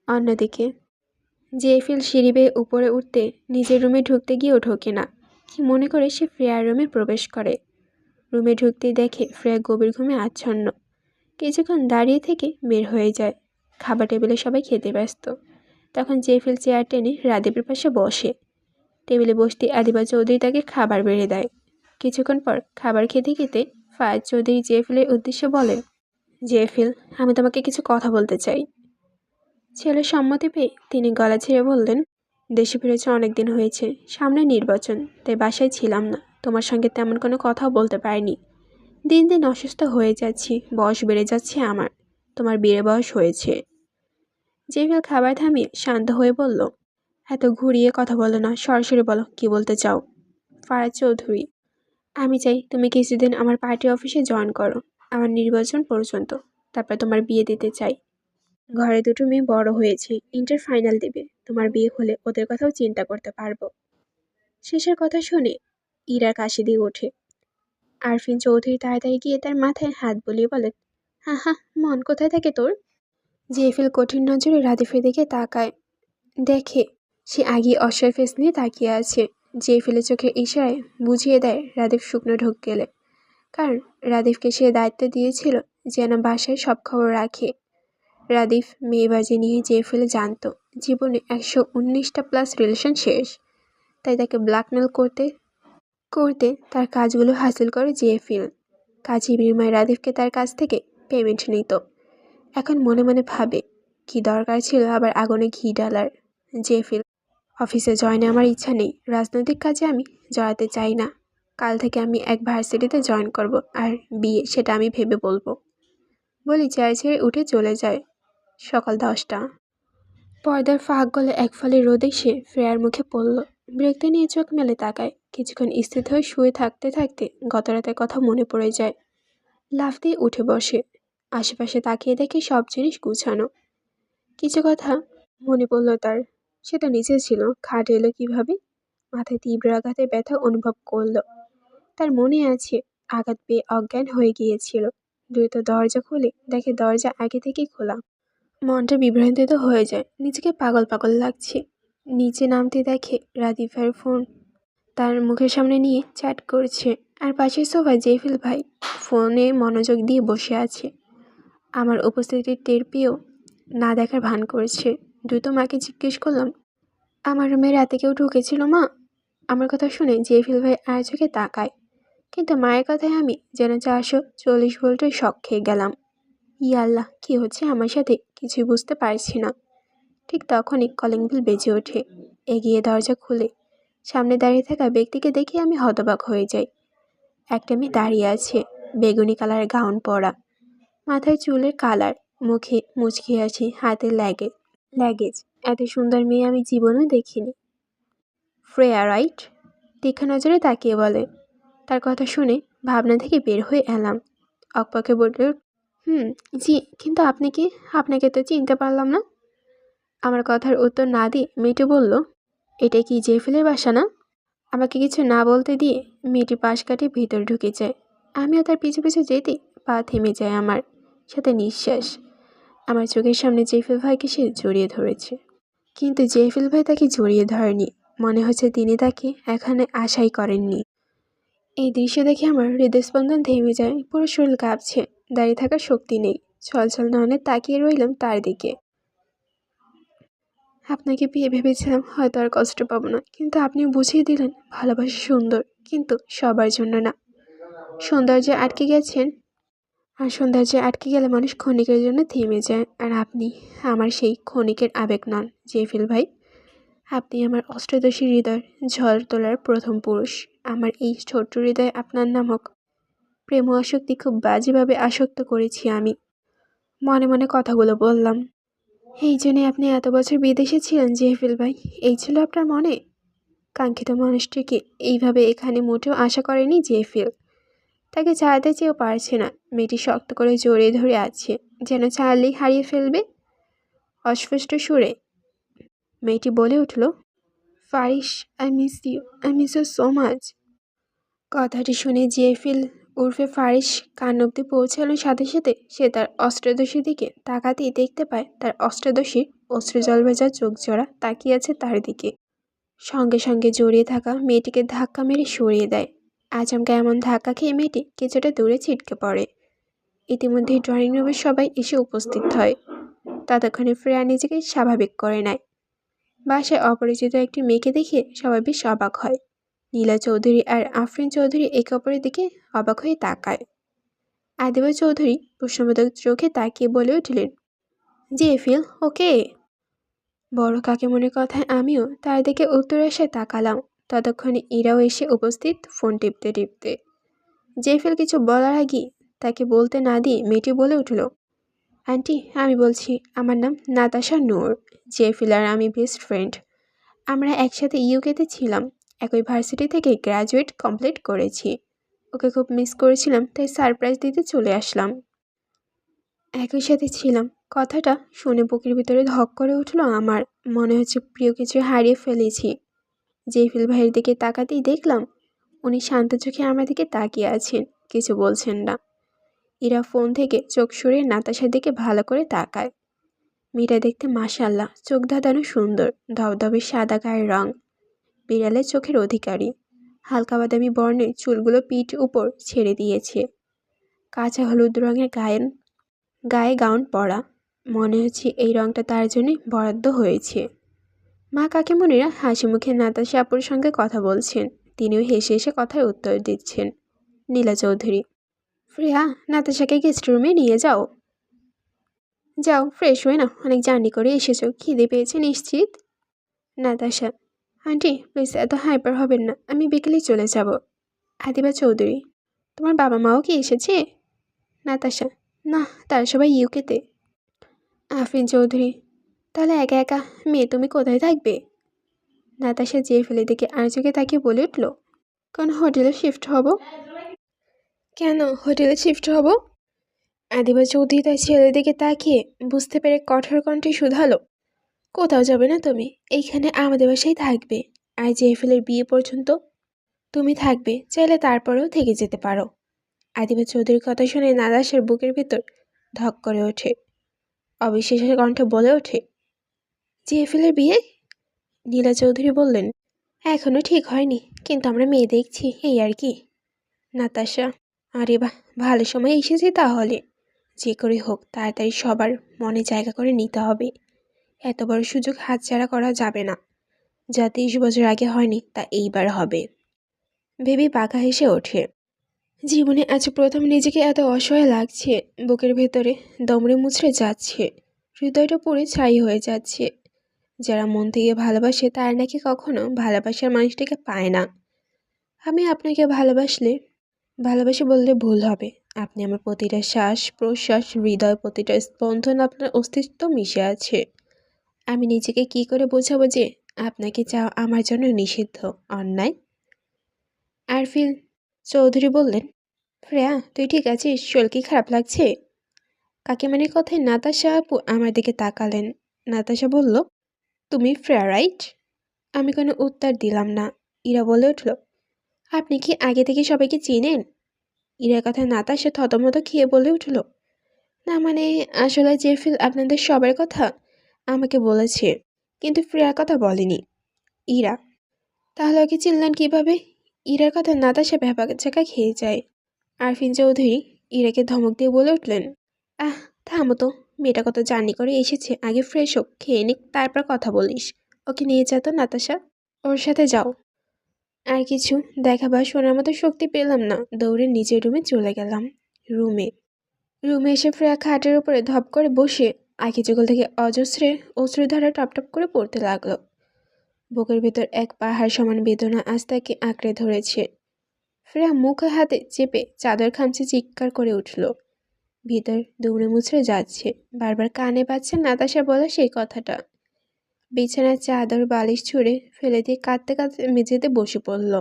অন্যদিকে জেফিল সিঁড়ি বেয়ে উপরে উঠতে নিজের রুমে ঢুকতে গিয়েও ঢোকে না। কি মনে করে সে ফ্রেয়ার রুমে প্রবেশ করে। রুমে ঢুকতেই দেখে ফ্রেয়া গভীর ঘুমে আচ্ছন্ন। কিছুক্ষণ দাঁড়িয়ে থেকে বের হয়ে যায়। খাবার টেবিলে সবাই খেতে ব্যস্ত। তখন জেফিল চেয়ার টেনে রাদীপের পাশে বসে। টেবিলে বসতে আদিবা চৌধুরী তাকে খাবার বেড়ে দেয়। কিছুক্ষণ পর খাবার খেতে খেতে ফায়াজ চৌধুরী জেফিলের উদ্দেশ্যে বলেন, জেফিল, আমি তোমাকে কিছু কথা বলতে চাই। ছেলের সম্মতি পেয়ে তিনি গলা ছেড়ে বললেন, দেশে ফিরেছে অনেক দিন হয়েছে, সামনে নির্বাচন, তাই বাসায় ছিলাম না। তোমার সঙ্গে তেমন কোনো কথাও বলতে পারিনি। দিন দিন অসুস্থ হয়ে যাচ্ছি, বয়স বেড়ে যাচ্ছে আমার। তোমার বিয়ে বয়স হয়েছে। জেফিল খাবার থামিয়ে শান্ত হয়ে বলল, এত ঘুরিয়ে কথা বলো না, সরাসরি বলো কি বলতে চাও। ফারাজ চৌধুরী, আমি চাই তুমি কিছুদিন আমার পার্টি অফিসে জয়েন করো, আমার নির্বাচন পর্যন্ত। তারপর তোমার বিয়ে দিতে চাই। ঘরে দুটো মেয়ে বড় হয়েছে, ইন্টার ফাইনাল দেবে। তোমার বিয়ে হলে ওদের কথাও চিন্তা করতে পারবো। শেষের কথা শুনে ইরার কাশি দিয়ে ওঠে। আরফিন চৌধুরী তাড়াতাড়ি গিয়ে তার মাথায় হাত বুলিয়ে বলেন, হা হা, মন কোথায় থাকে তোর? জেফিল কঠিন নজরে রাদিফের দিকে তাকায়। দেখে সে আগে অসহায় ফেস নিয়ে তাকিয়ে আছে। জেফিলের চোখের ইশারায় বুঝিয়ে দেয় রাদিফ শুকনো ঢোক গেলে। কারণ রাদিফকে সে দায়িত্ব দিয়েছিল যেন বাসায় সব খবর রাখে। রাদিফ মেয়েবাজি নিয়ে জেফিল জানত জীবনে 119টা প্লাস রিলেশন শেষ। তাই তাকে ব্ল্যাকমেল করতে করতে তার কাজগুলো হাসিল করে জেফিল। কাজের বিনিময়ে রাদিফকে তার কাছ থেকে পেমেন্ট নিত। এখন মনে মনে ভাবে, কি দরকার ছিল আবার আগুনে ঘি ডালার। জেফিল, অফিসে জয়েনে আমার ইচ্ছা নেই, রাজনৈতিক কাজে আমি জড়াতে চাই না। কাল থেকে আমি এক ভার্সিটিতে জয়েন করব, আর বিয়ে সেটা আমি ভেবে বলবো। বলি চেয়ার ছেড়ে উঠে চলে যায়। সকাল 10টা। পর্দার ফাঁক গলে এক ফলে রোদে সে ফ্রেয়ার মুখে পড়ল। বিরক্তি নিয়ে চোখ মেলে তাকায়। কিছুক্ষণ স্থির হয়ে শুয়ে থাকতে থাকতে গত রাতের কথা মনে পড়ে যায়। লাফ দিয়ে উঠে বসে। আশেপাশে তাকিয়ে দেখে সব জিনিস গুছানো। কিছু কথা মনে পড়ল তার। সেটা নিচে ছিল, খাট এলো কিভাবে? মাথায় তীব্র আঘাতের ব্যথা অনুভব করল। তার মনে আছে আঘাত পেয়ে অজ্ঞান হয়ে গিয়েছিল। দ্রুত দরজা খুলে দেখে দরজা আগে থেকেই খোলা। মনটা বিভ্রান্তিত হয়ে যায়, নিজেকে পাগল পাগল লাগছে। নিচে নামতে দেখে রাদিফার ফোন তার মুখের সামনে নিয়ে চ্যাট করছে, আর পাশের সোফায় জেফিল ভাই ফোনে মনোযোগ দিয়ে বসে আছে। আমার উপস্থিতির টের পেয়েও না দেখার ভান করছে। দ্রুত মাকে জিজ্ঞেস করলাম, আমার রুমে রাতে কেউ ঢুকেছিল মা? আমার কথা শুনে জেফিল ভাই আর চোখে তাকায়, কিন্তু মায়ের কথায় আমি যেন 440 ভোল্টের শক খেয়ে গেলাম। ইয়াল্লাহ, কি হচ্ছে আমার সাথে কিছুই বুঝতে পারছি না। ঠিক তখনই কলিং বেল বেজে ওঠে। এগিয়ে দরজা খুলে সামনে দাঁড়িয়ে থাকা ব্যক্তিকে দেখে আমি হতবাক হয়ে যাই। একটা মেয়ে দাঁড়িয়ে আছে, বেগুনি কালারের গাউন পরা, মাথায় চুলের কালার, মুখে মুচকি হাসি, হাতে লাগেজ। এত সুন্দর মেয়ে আমি জীবনেও দেখিনি। Freya right? তীক্ষ্ণ নজরে তাকিয়ে বলে। তার কথা শুনে ভাবনা থেকে বের হয়ে এলাম। অকপকে বলল, জি, কিন্তু আপনি কি? আপনাকে তো চিনতে পারলাম না। আমার কথার উত্তর না দিয়ে মেয়েটি বলল, এটা কি জেফিলের বাসা না? আমাকে কিছু না বলতে দিয়ে মেয়েটি পাশ কাটিয়ে ভিতর ঢুকে যায়। আমিও তার পিছু পিছু যেতেই পা থেমে যায় আমার, সাথে নিঃশ্বাস। আমার চোখের সামনে জেফিল ভাইকে সে জড়িয়ে ধরেছে, কিন্তু জেফিল ভাই তাকে জড়িয়ে ধরেনি। মনে হচ্ছে তিনি তাকে এখানে আশাই করেননি। এই দৃশ্য দেখে আমার হৃদস্পন্দন থেমে যায়, পুরো শরীর কাঁপছে, দাঁড়িয়ে থাকার শক্তি নেই। ছলছল নয়নে তাকিয়ে রইলাম তার দিকে। আপনাকে পেয়ে ভেবেছিলাম হয়তো আর কষ্ট পাবো না, কিন্তু আপনি বুঝিয়ে দিলেন ভালোবাসা সুন্দর, কিন্তু সবার জন্য না। সৌন্দর্যে আটকে গেছেন, আর সৌন্দর্যে আটকে গেলে মানুষ ক্ষণিকের জন্য থেমে যায়, আর আপনি আমার সেই ক্ষণিকের আবেগ নন জেফিল ভাই। আপনি আমার অষ্টদশী হৃদয় ঝড় তোলার প্রথম পুরুষ। আমার এই ছোট্ট হৃদয়ে আপনার নামক প্রেম ও আসক্তি খুব বাজেভাবে আসক্ত করেছি আমি। মনে মনে কথাগুলো বললাম। এই জন্যে আপনি এত বছর বিদেশে ছিলেন জেফিল ভাই? এই ছিল আপনার মনে? কাঙ্ক্ষিত মানুষটিকে এইভাবে এখানে মোটেও আশা করেনি জেফিল। তাকে ছাড়াতে চেয়েও পারছে না। মেয়েটি শক্ত করে জড়িয়ে ধরে আছে, যেন ছাড়লেই হারিয়ে ফেলবে। অস্পষ্ট সুরে মেয়েটি বলে উঠল, Faris, I miss you, I miss you so much. কথাটি শুনে জেফিল উর্ফে ফারিস কান অব্দি পৌঁছানোর সাথে সাথে সে তার অষ্টদশীর দিকে তাকাতেই দেখতে পায় তার অষ্টদশীর অশ্রুজল ভেজা চোখ জোড়া তাকিয়ে আছে তার দিকে। সঙ্গে সঙ্গে জড়িয়ে থাকা মেয়েটিকে ধাক্কা মেরে সরিয়ে দেয়। আচমকা এমন ধাক্কা খেয়ে মেয়েটি কিছুটা দূরে ছিটকে পড়ে। ইতিমধ্যেই ড্রয়িং রুমের সবাই এসে উপস্থিত হয়। ততক্ষণে ফ্রেয়া নিজেকে স্বাভাবিক করে নেয়। বাসায় অপরিচিত একটি মেয়েকে দেখে সবাই বেশ অবাক হয়। নীলা চৌধুরী আর আফরিন চৌধুরী একে অপরের দিকে অবাক হয়ে তাকায়। আদিবা চৌধুরী প্রশ্নবোধক চোখে তাকিয়ে বলে উঠলেন, জেফিল ওকে? বড় কাকিমণির কথায় আমিও তার দিকে উত্তর আশায় তাকালাম। ততক্ষণে ইরাও এসে উপস্থিত, ফোন টিপতে টিপতে। জেফিল কিছু বলার আগেই তাকে বলতে না দিয়ে মেয়েটি বলে উঠল, আন্টি, আমি বলছি, আমার নাম নাতাশা নূর। জেফিল আর আমি বেস্ট ফ্রেন্ড। আমরা একসাথে ইউকেতে ছিলাম, একই ভার্সিটি থেকে গ্র্যাজুয়েট কমপ্লিট করেছি। ওকে খুব মিস করেছিলাম, তাই সারপ্রাইজ দিতে চলে আসলাম। একই সাথে ছিলাম, কথাটা শুনে বুকের ভিতরে ধক করে উঠল আমার। মনে হচ্ছে প্রিয় কিছু হারিয়ে ফেলেছি। জেফিল ভাইয়ের দিকে তাকাতেই দেখলাম উনি শান্ত চোখে আমার দিকে তাকিয়ে আছেন, কিছু বলছেন না। ইরা ফোন থেকে চোখ সরিয়ে নাতাশার দিকে ভালো করে তাকায়। মেয়েটা দেখতে মাশাআল্লাহ, চোখ ধাঁধানো সুন্দর, ধবধবে সাদা গায়ের রং, বিড়ালের চোখের অধিকারী। হালকা বাদামি বর্ণের চুলগুলো পিঠ উপর ছেড়ে দিয়েছে। কাঁচা হলুদ রঙের গায়ে গাউন পরা। মনে হচ্ছে এই রংটা তার জন্যই বরাদ্দ হয়েছে। মা কাকিমণিরা হাসি মুখে নাতাশা আপুর সঙ্গে কথা বলছেন। তিনিও হেসে হেসে কথার উত্তর দিচ্ছেন। নীলা চৌধুরী, ফ্রেয়া, নাতাশাকে গেস্ট রুমে নিয়ে যাও। যাও, ফ্রেশ হয়ে নাও, অনেক জার্নি করে এসেছো, খিদে পেয়েছে নিশ্চিত। নাতাশা, আন্টি প্লিজ এত হাইপার হবেন না, আমি বিকেলে চলে যাব। আদিবা চৌধুরী, তোমার বাবা মাও কি এসেছে? নাতাশা, না, তারা সবাই ইউকেতে। আফরিন চৌধুরী, তাহলে একা একা মেয়ে তুমি কোথায় থাকবে? নাতাশা জেফিলের দিকে আর চোখে তাকিয়ে বলে উঠল, কোন হোটেলে শিফট হব? কেন হোটেলে শিফট হব? আদিবা চৌধুরী তার ছেলের দিকে তাকিয়ে বুঝতে পেরে কঠোর কণ্ঠে শুধালো, কোথাও যাবে না তুমি, এইখানে আমাদের বাসায় থাকবে। আর জেফিলের বিয়ে পর্যন্ত তুমি থাকবে, চাইলে তারপরেও থেকে যেতে পারো। আদিবা চৌধুরীর কথা শুনে নাতাশার বুকের ভিতর ধক করে ওঠে। অবিশ্বাসের কণ্ঠে বলে ওঠে, জেফিলের বিয়ে? নীলা চৌধুরী বললেন, এখনো ঠিক হয়নি, কিন্তু আমরা মেয়ে দেখছি, এই আর কি। নাতাশা, আরে বাহ, ভালো সময় এসেছে তাহলে। যে করে হোক তাড়াতাড়ি সবার মনে জায়গা করে নিতে হবে। এত বড় সুযোগ হাতছাড়া করা যাবে না। যা 30 বছর আগে হয়নি তা এইবার হবে ভেবে বাঁকা হেসে ওঠে। জীবনে আজ প্রথম নিজেকে এত অসহায় লাগছে। বুকের ভেতরে দমড়ে মুচড়ে যাচ্ছে, হৃদয়টা পুড়ে ছাই হয়ে যাচ্ছে। যারা মন থেকে ভালোবাসে তারা নাকি কখনো ভালোবাসার মানুষটাকে পায় না। আমি আপনাকে ভালোবাসি বললে ভুল হবে। আপনি আমার প্রতিটা শ্বাস প্রশ্বাস, হৃদয়, প্রতিটা স্পন্দন আপনার অস্তিত্ব মিশে আছে। আমি নিজেকে কি করে বোঝাবো যে আপনাকে চাওয়া আমার জন্য নিষিদ্ধ, অন্যায়? আরফিল চৌধুরী বললেন, শ্রেয়া তুই ঠিক আছিস? শরীর কি খারাপ লাগছে? কাকিমানির কথায় নাতাশা আপু আমার দিকে তাকালেন। নাতাশা বলল, তুমি শ্রেয়া রাইট? আমি কোনো উত্তর দিলাম না। ইরা বলে উঠল, আপনি কি আগে থেকে সবাইকে চিনেন? ইরার কথায় নাতাশা থতমত খেয়ে বলে উঠল, না মানে আসলে জেফিল আপনাদের সবার কথা আমাকে বলেছে, কিন্তু শ্রেয়ার কথা বলেনি। ইরা, তাহলে ওকে চিনলেন কিভাবে? ইরার কথা নাতাশা ভ্যাবাচাকা খেয়ে যায়। আরফিন চৌধুরী ইরাকে ধমক দিয়ে বলে উঠলেন, আহ থামো তো, মেয়েটা কত জার্নি করে এসেছে, আগে ফ্রেশ হোক, খেয়ে নিক, তারপর কথা বলিস। ওকে নিয়ে যা তো নাতাশা, ওর সাথে যাও। আর কিছু দেখা বা শোনার মতো শক্তি পেলাম না, দৌড়ে নিজের রুমে চলে গেলাম। রুমে রুমে এসে ফ্রেয়া খাটের উপরে ধপ করে বসে আঁখি যুগল থেকে অজস্রে অশ্রুধারা টপটপ করে পড়তে লাগলো। বুকের ভেতর এক পাহাড় সমান বেদনা আজ তাকে আঁকড়ে ধরেছে। ফ্রেয়া মুখ হাতে চেপে চাদর খামচে চিৎকার করে উঠল। ভিতর দুমড়ে মুচড়ে যাচ্ছে, বারবার কানে পাচ্ছে নাতাশা বলা সেই কথাটা। বিছানার চাদর বালিশ ছুঁড়ে ফেলে দিয়ে কাঁদতে কাঁদতে মেঝেতে বসে পড়ল।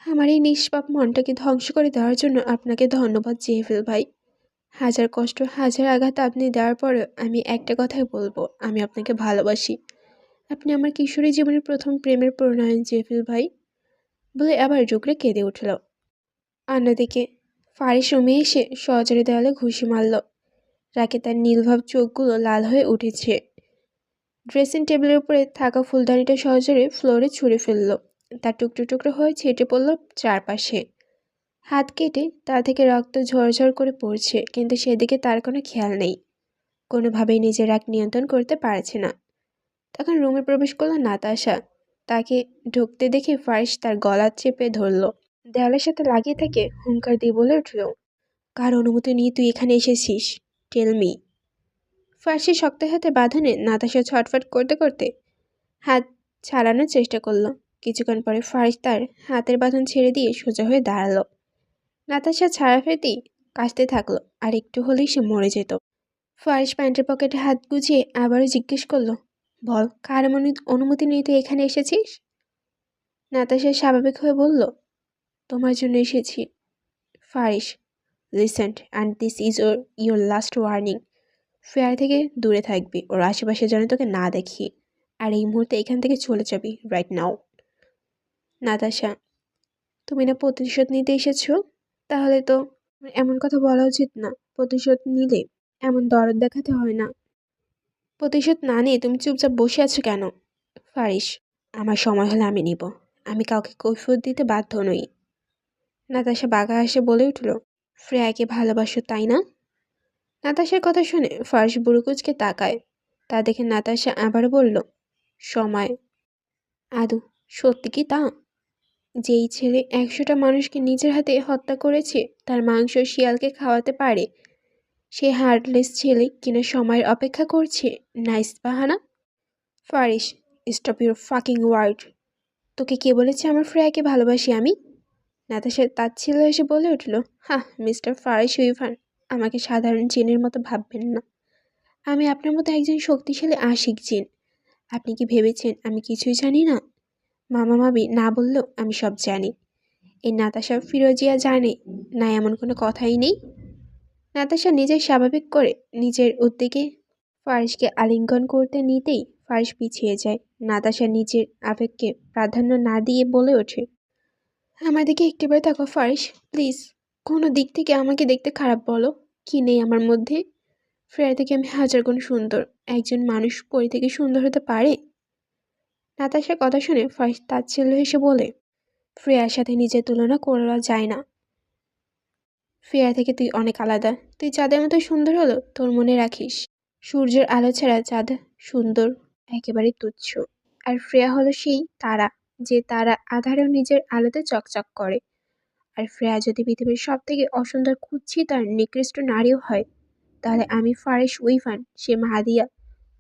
আমার এই নিষ্পাপ মনটাকে ধ্বংস করে দেওয়ার জন্য আপনাকে ধন্যবাদ জেফিল ভাই। হাজার কষ্ট হাজার আঘাত আপনি দেওয়ার পরেও আমি একটা কথাই বলবো, আমি আপনাকে ভালোবাসি। আপনি আমার কিশোরী জীবনের প্রথম প্রেমের প্রণয়ন জেফিল ভাই, বলে আবার রুগড়ে কেঁদে উঠল। অন্যদিকে ফারিস রুমে এসে সজোরে দেওয়ালে ঘুষি মারল। রাগে তার নীলভাব চোখগুলো লাল হয়ে উঠেছে। ড্রেসিং টেবিলের উপরে থাকা ফুলদানিটা সজোরে ফ্লোরে ছুঁড়ে ফেলল। তার টুকরো টুকরো হয়ে ছিটে পড়ল চারপাশে। হাত কেটে তা থেকে রক্ত ঝরঝর করে পড়ছে, কিন্তু সেদিকে তার কোনো খেয়াল নেই। কোনোভাবেই নিজের রাগ নিয়ন্ত্রণ করতে পারছে না। তখন রুমে প্রবেশ করল নাতাশা। তাকে ঢুকতে দেখে ফারিস তার গলা চেপে ধরল। দেওয়ালের সাথে লাগিয়ে থাকে হুঙ্কার দিয়ে বলে উঠল, কার অনুমতি নিয়ে তুই এখানে এসেছিস? Tell me. ফার্সি শক্ত হাতে বাঁধনে নাতাশা ছটফট করতে করতে হাত ছাড়ানোর চেষ্টা করলো। কিছুক্ষণ পরে ফারিস তার হাতের বাঁধন ছেড়ে দিয়ে সোজা হয়ে দাঁড়ালো। নাতাশা ছাড়া ফেরতেই কাশতে থাকলো, আর একটু হলেই সে মরে যেত। ফারিস প্যান্টের পকেটে হাত গুছিয়ে আবারও জিজ্ঞেস করলো, বল, কার অনুমতি নিয়ে তুই এখানে এসেছিস? নাতাশা স্বাভাবিক হয়ে বলল, তোমার জন্য এসেছি। Faris, listen and this is your last warning. Fair থেকে দূরে থাকবি, ওর আশেপাশে যেন তোকে না দেখি, আর এই মুহূর্তে এখান থেকে চলে যাবি, রাইট নাও। নাতাশা, তুমি না প্রতিশোধ নিতে এসেছো? তাহলে তো এমন কথা বলা উচিত না। প্রতিশোধ নিলে এমন দরদ দেখাতে হয় না। প্রতিশোধ না নিয়ে তুমি চুপচাপ বসে আছো কেন? ফারিস, আমার সময় হলে আমি নিব। আমি কাউকে কৈফিয়ত দিতে বাধ্য নই। নাতাশা বাঘা হেসে বলে উঠল, শ্রেয়াকে ভালোবাসো তাই না? নাতাশার কথা শুনে ফারিস বুড়ুকুচকে তাকায়। তা দেখে নাতাশা আবারও বলল, সময়। আদু সত্যি কি তা? যেই ছেলে 100টা মানুষকে নিজের হাতে হত্যা করেছে, তার মাংস শিয়ালকে খাওয়াতে পারে, সে হার্টলেস ছেলে কিনা সময়ের অপেক্ষা করছে? নাইস বাহানা। Faris, stop your fucking word. তোকে কে বলেছে আমার ফ্রেয়াকে ভালোবাসি আমি? নাতাশা তাচ্ছিল্য এসে বলে উঠল, হ্যাঁ মিস্টার ফারিস উইভান, আমাকে সাধারণ জিনের মতো ভাববেন না। আমি আপনার মতো একজন শক্তিশালী আশিক জিন। আপনি কি ভেবেছেন আমি কিছুই জানি না? মামা মামি না বললেও আমি সব জানি। এই নাতাশা ফিরোজিয়া জানে না এমন কোনো কথাই নেই। নাতাশা নিজের স্বাভাবিক করে নিজের উদ্যোগে ফারিসকে আলিঙ্গন করতে নিতেই ফারিস পিছিয়ে যায়। নাতাশা নিজের আবেগকে প্রাধান্য না দিয়ে বলে ওঠে, আমার দিকে একটিবার তাকো ফারিস, প্লিজ। কোনো দিক থেকে আমাকে দেখতে খারাপ বলো, কি নেই আমার মধ্যে? ফ্রেয়া থেকে আমি হাজার গুণ সুন্দর। একজন মানুষ পরি থেকে সুন্দর হতে পারে? নাতাশার কথা শুনে ফারিস তাচ্ছিল্য হেসে বলে, ফ্রেয়ার সাথে নিজের তুলনা করা যায় না। ফ্রেয়া থেকে তুই অনেক আলাদা। তুই চাঁদের মতো সুন্দর হলো তোর মনে রাখিস, সূর্যের আলো ছাড়া চাঁদ সুন্দর একেবারে তুচ্ছ। আর ফ্রেয়া হলো সেই তারা, যে তারা আধারেও নিজের আলোতে চকচক করে। আর ফ্রেয়া যদি পৃথিবীর সব থেকে অসুন্দর কুৎসিত আর নিকৃষ্ট নারীও হয়, তাহলে আমি ফারিস উইভান, সে মাহাদিয়া,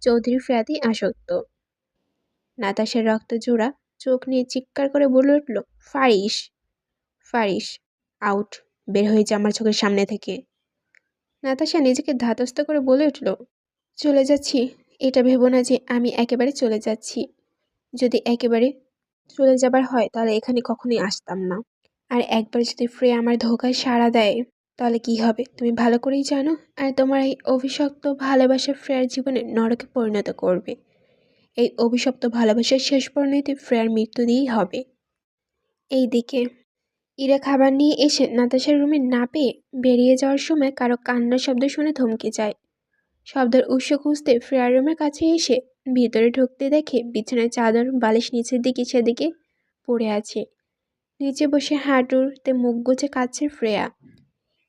চৌধুরী ফ্রেয়াতেই আসক্ত। নাতাশার রক্ত জোড়া চোখ নিয়ে চিৎকার করে বলে উঠল, ফারিস, ফারিস, আউট, বের হয়ে যা আমার চোখের সামনে থেকে। নাতাশা নিজেকে ধাতস্থ করে বলে উঠল, চলে যাচ্ছি, এটা ভেবো না যে আমি একেবারে চলে যাচ্ছি। যদি একেবারে চলে যাবার হয় তাহলে এখানে কখনোই আসতাম না। আর একবার যদি ফ্রেয়া আমার ধোকায় সাড়া দেয় তাহলে কি হবে তুমি ভালো করেই জানো। আর তোমার এই অভিশপ্ত ভালোবাসা ফ্রেয়ার জীবনে নরকে পরিণত করবে। এই অভিশপ্ত ভালোবাসার শেষ পরিণতি ফ্রেয়ার মৃত্যু দিয়েই হবে। এইদিকে ইরা খাবার নিয়ে এসে নাতাশার রুমে না পেয়ে বেরিয়ে যাওয়ার সময় কারো কান্নার শব্দ শুনে থমকে যায়। শব্দের উৎস খুঁজতে ফ্রেয়ার রুমের কাছে এসে ভিতরে ঢুকতে দেখে বিছানায় চাদর বালিশ নিচের দিকে সেদিকে পড়ে আছে। নিচে বসে হাঁটুতে মুখ গুজে কাঁদছে ফ্রেয়া।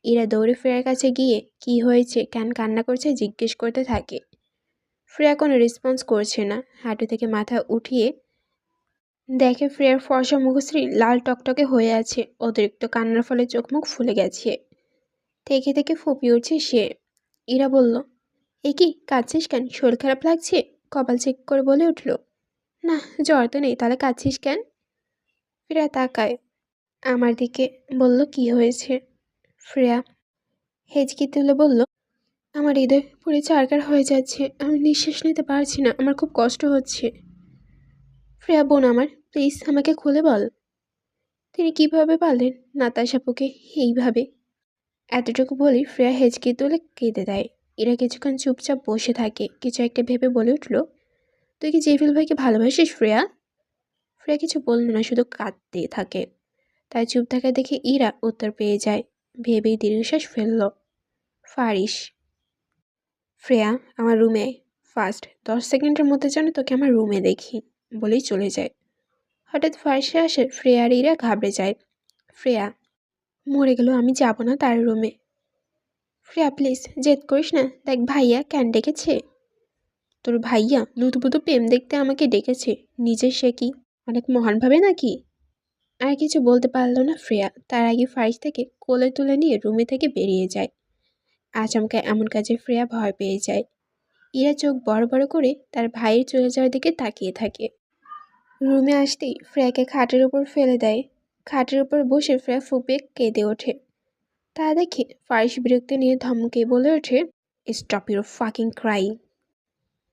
ইরা দৌড়ে ফ্রেয়ার কাছে গিয়ে কি হয়েছে, কেন কান্না করছে জিজ্ঞেস করতে থাকে। ফ্রেয়া কোনো রেসপন্স করছে না। হাঁটু থেকে মাথা উঠিয়ে দেখে ফ্রেয়ার ফর্সা মুখশ্রী লাল টকটকে হয়ে আছে। অতিরিক্ত কান্নার ফলে চোখ মুখ ফুলে গেছে। থেকে থেকে ফুপিয়ে উঠছে সে। ইরা বলল, এ কি কাঁদছিস কেন, শরীর খারাপ লাগছে? কপাল চেক করে বলে উঠল, না জ্বর তো নেই, তাহলে কাঁদছিস কেন? ফ্রেয়া তাকায় আমার দিকে, বলল, কি হয়েছে? ফ্রেয়া হেঁচকি তুলে বলল, আমার হৃদয় পুড়ে ছারখার হয়ে যাচ্ছে, আমি নিঃশ্বাস নিতে পারছি না, আমার খুব কষ্ট হচ্ছে। ফ্রেয়া বোন আমার, প্লিজ আমাকে খুলে বল। তিনি কিভাবে পারলেন নাতাশাপুকে এইভাবে? এতটুকু বলি ফ্রেয়া হেঁচকি তুলে কেঁদে দেয়। এরা কিছুক্ষণ চুপচাপ বসে থাকে, কিছু একটা ভেবে বলে উঠল, তুই কি জেভিল ভাইকে ভালোবাসিস ফ্রেয়া? ফ্রেয়া কিছু বলল না, শুধু কাঁদতে থাকে। তাই চুপ থাকা দেখে ইরা উত্তর পেয়ে যায়। ভেবেই দীর্ঘশ্বাস ফেলল, ফারিস। ফ্রেয়া আমার রুমে, ফার্স্ট 10 সেকেন্ডের মধ্যে যেন তোকে আমার রুমে দেখি, বলেই চলে যায়। হঠাৎ ফারিসে আসে ফ্রেয়া আর ইরা ঘাবড়ে যায়। ফ্রেয়া, মরে গেল, আমি যাব না তার রুমে। ফ্রেয়া প্লিজ জেদ করিস না, দেখ ভাইয়া কেন ডেকেছে। তোর ভাইয়া লুতুপুতু প্রেম দেখতে আমাকে ডেকেছে, নিজে সে কি অনেক মহান ভাবে নাকি? আর কিছু বলতে পারল না ফ্রেয়া, তার আগে ফারিস থেকে কোলে তুলে নিয়ে রুমে থেকে বেরিয়ে যায়। আচমকা এমন কাজে ফ্রেয়া ভয় পেয়ে যায়। ইরা চোখ বড় বড় করে তার ভাইয়ের চলে যাওয়ার দিকে তাকিয়ে থাকে। রুমে আসতেই ফ্রেয়াকে খাটের উপর ফেলে দেয়। খাটের উপর বসে ফ্রেয়া ফুপিয়ে কেঁদে ওঠে। তা দেখে ফারিস বিরক্তি নিয়ে ধমকে বলে ওঠে, স্টপ ইউর ফাকিং ক্রাই।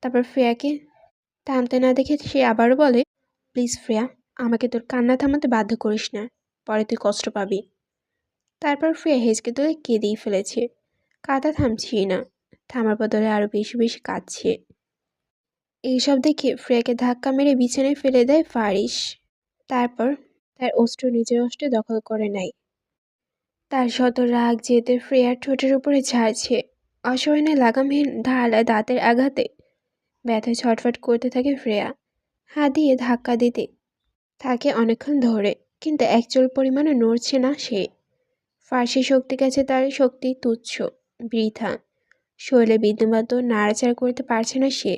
তারপর ফ্রেয়াকে থামতে না দেখে সে আবারও বলে, প্লিজ ফ্রেয়া, আমাকে তোর কান্না থামাতে বাধ্য করিস না, পরে তুই কষ্ট পাবি। তারপর ফ্রেয়া হেঁচকে তুলে কেঁদেই ফেলেছে। কাঁদা থামছেই না, থামার বদলে আরও বেশি বেশি কাঁদছে। এইসব দেখে ফ্রেয়াকে ধাক্কা মেরে বিছানায় ফেলে দেয় ফারিস। তারপর তার অস্ত্র নিজের অস্ত্রে দখল করে নেয়। তার শত রাগ জেদে ফ্রেয়ার ঠোঁটের উপরে ঝাড়ছে। অসহায় লাগামহীন ধারালা দাঁতের আঘাতে ব্যথায় ছটফট করতে থাকে ফ্রেয়া। হাত দিয়ে ধাক্কা দিতে থাকে অনেকক্ষণ ধরে, কিন্তু একচুল পরিমাণে নড়ছে না সে। ফার্সি শক্তি কাছে তার শক্তি তুচ্ছ, বৃথা। শরীরে বিন্দুমাত্র নাড়াচাড়া করতে পারছে না সে।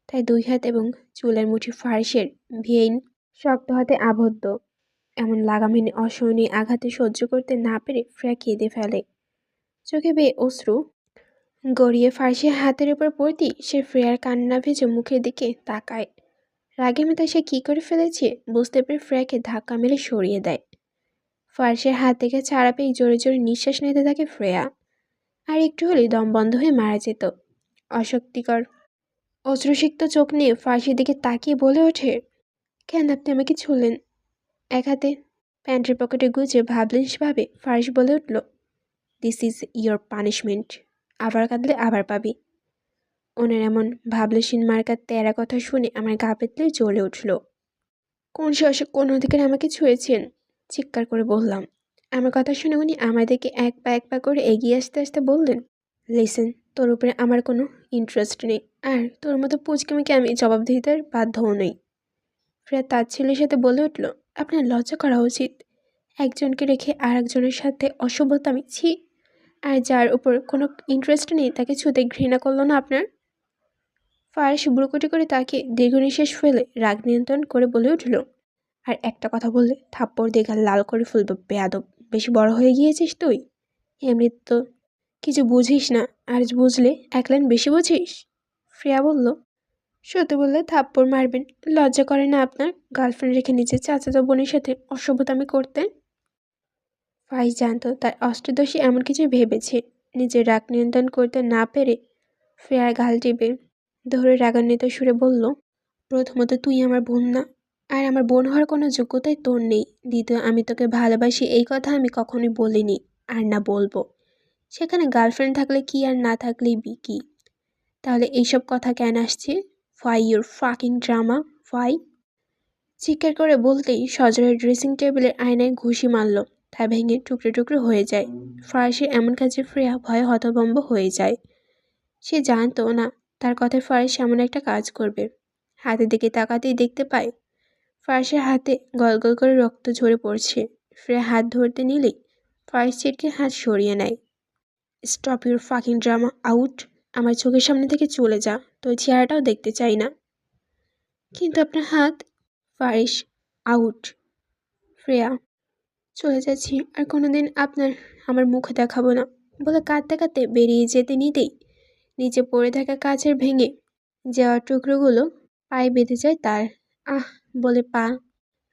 তাই দুই হাত এবং চুলের মুঠি ফার্সের ভেইন শক্ত হাতে আবদ্ধ। এমন লাগামহীন অসহনীয় আঘাতে সহ্য করতে না পেরে ফ্রেয়া কেঁদে ফেলে। চোখে বেয়ে অশ্রু গড়িয়ে ফার্সি হাতের উপর পড়তেই সে ফ্রেয়ার কান্না ভেজে মুখের দিকে তাকায়। রাগে মেতে সে কী করে ফেলেছে বুঝতে পেরে ফ্রেয়াকে ধাক্কা মেরে সরিয়ে দেয়। ফার্সের হাত থেকে ছাড়া পেয়ে জোরে জোরে নিঃশ্বাস নিতে থাকে ফ্রেয়া। আর একটু হলেই দম বন্ধ হয়ে মারা যেত। অশক্তিকর অশ্রুসিক্ত চোখ নিয়ে ফার্সির দিকে তাকিয়ে বলে ওঠে, কেন আপনি আমাকে ছুঁলেন? এক হাতে প্যান্টের পকেটে গুজে ভাবলেশভাবে ফার্স বলে উঠল, দিস ইজ ইয়োর পানিশমেন্ট, আবার কাঁদলে আবার পাবি। ওনার এমন ভাবলেশীন মার্কার তেরা কথা শুনে আমার গা পেতলে জ্বলে উঠল। কোন সাহসে কোন অধিকারে আমাকে ছুঁয়েছেন? চিৎকার করে বললাম। আমার কথা শুনে উনি আমার দিকে এক পা করে এগিয়ে আসতে আসতে বললেন, লিসেন, তোর উপরে আমার কোনো ইন্টারেস্ট নেই, আর তোর মতো পুচকিমিকে আমি জবাবদিহিতার বাধ্যও নেই। ফ্রেয়া তাচ্ছিল্যের সাথে বলে উঠল, আপনার লজ্জা করা উচিত। একজনকে রেখে আর একজনের সাথে অসভ্যতামি, ছি। আর যার উপর কোনো ইন্টারেস্ট নেই তাকে ছুঁতে ঘৃণা করলো না আপনার? ফারিস বুড়োকুটি করে তাকে দীর্ঘ নিঃশ্বাস ফেলে রাগ নিয়ন্ত্রণ করে বলে উঠল, আর একটা কথা বললে থাপ্পড় দিয়ে গাল লাল করে ফুলব বেয়াদব। বেশি বড় হয়ে গিয়েছিস তুই, এমনি তো কিছু বুঝিস না, আর বুঝলে এক লাইন বেশি বুঝিস। ফ্রেয়া বলল, সত্যি বললে থাপ্পড় মারবেন। লজ্জা করে না আপনার গার্লফ্রেন্ড রেখে নিজের চাচাতো বোনের সাথে অসভ্যতামি করতে? ফাইজ জানতো তার অষ্টদশী এমন কিছু ভেবেছে। নিজের রাগ নিয়ন্ত্রণ করতে না পেরে ফ্রেয়ার গাল টিপে ধরে রাগান্বিত সুরে বলল, প্রথমত তুই আমার বোন না, আর আমার বোন হওয়ার কোনো যোগ্যতাই তোর নেই। দ্বিতীয়, আমি তোকে ভালোবাসি এই কথা আমি কখনোই বলিনি, আর না বলবো। সেখানে গার্লফ্রেন্ড থাকলে কি আর না থাকলেই কি? তাহলে এইসব কথা কেন আসছে? Fie your fucking drama, fie. চিৎকার করে বলতেই সজরের ড্রেসিং টেবিলের আয়নায় ঘুষি মারল। তা ভেঙে টুকরো টুকরো হয়ে যায়। ফার্সের এমন কাজে ফ্রেয়া ভয়ে হতভম্ব হয়ে যায়। সে জানতো না তার কথায় ফার্স এমন একটা কাজ করবে। হাতের দিকে তাকাতেই দেখতে পায় ফার্সের হাতে গল গল করে রক্ত ঝরে পড়ছে। ফ্রেয়া হাত ধরতে নিলেই ফার্স ছিটকে হাত সরিয়ে নেয়। Stop your fucking drama, out. আমার চোখের সামনে থেকে চলে যা, তোর চেহারাটাও দেখতে চাই না। কিন্তু আপনার হাত। ফারিস, আউট। ফ্রেয়া, চলে যাচ্ছি, আর কোনোদিন আমার মুখ দেখাবো না, বলে কাঁদতে কাঁদতে বেরিয়ে যেতে নিতেই নিচে পড়ে থাকা কাচের ভেঙে যাওয়ার টুকরোগুলো পায়ে বেঁধে যায় তার। আহ বলে পা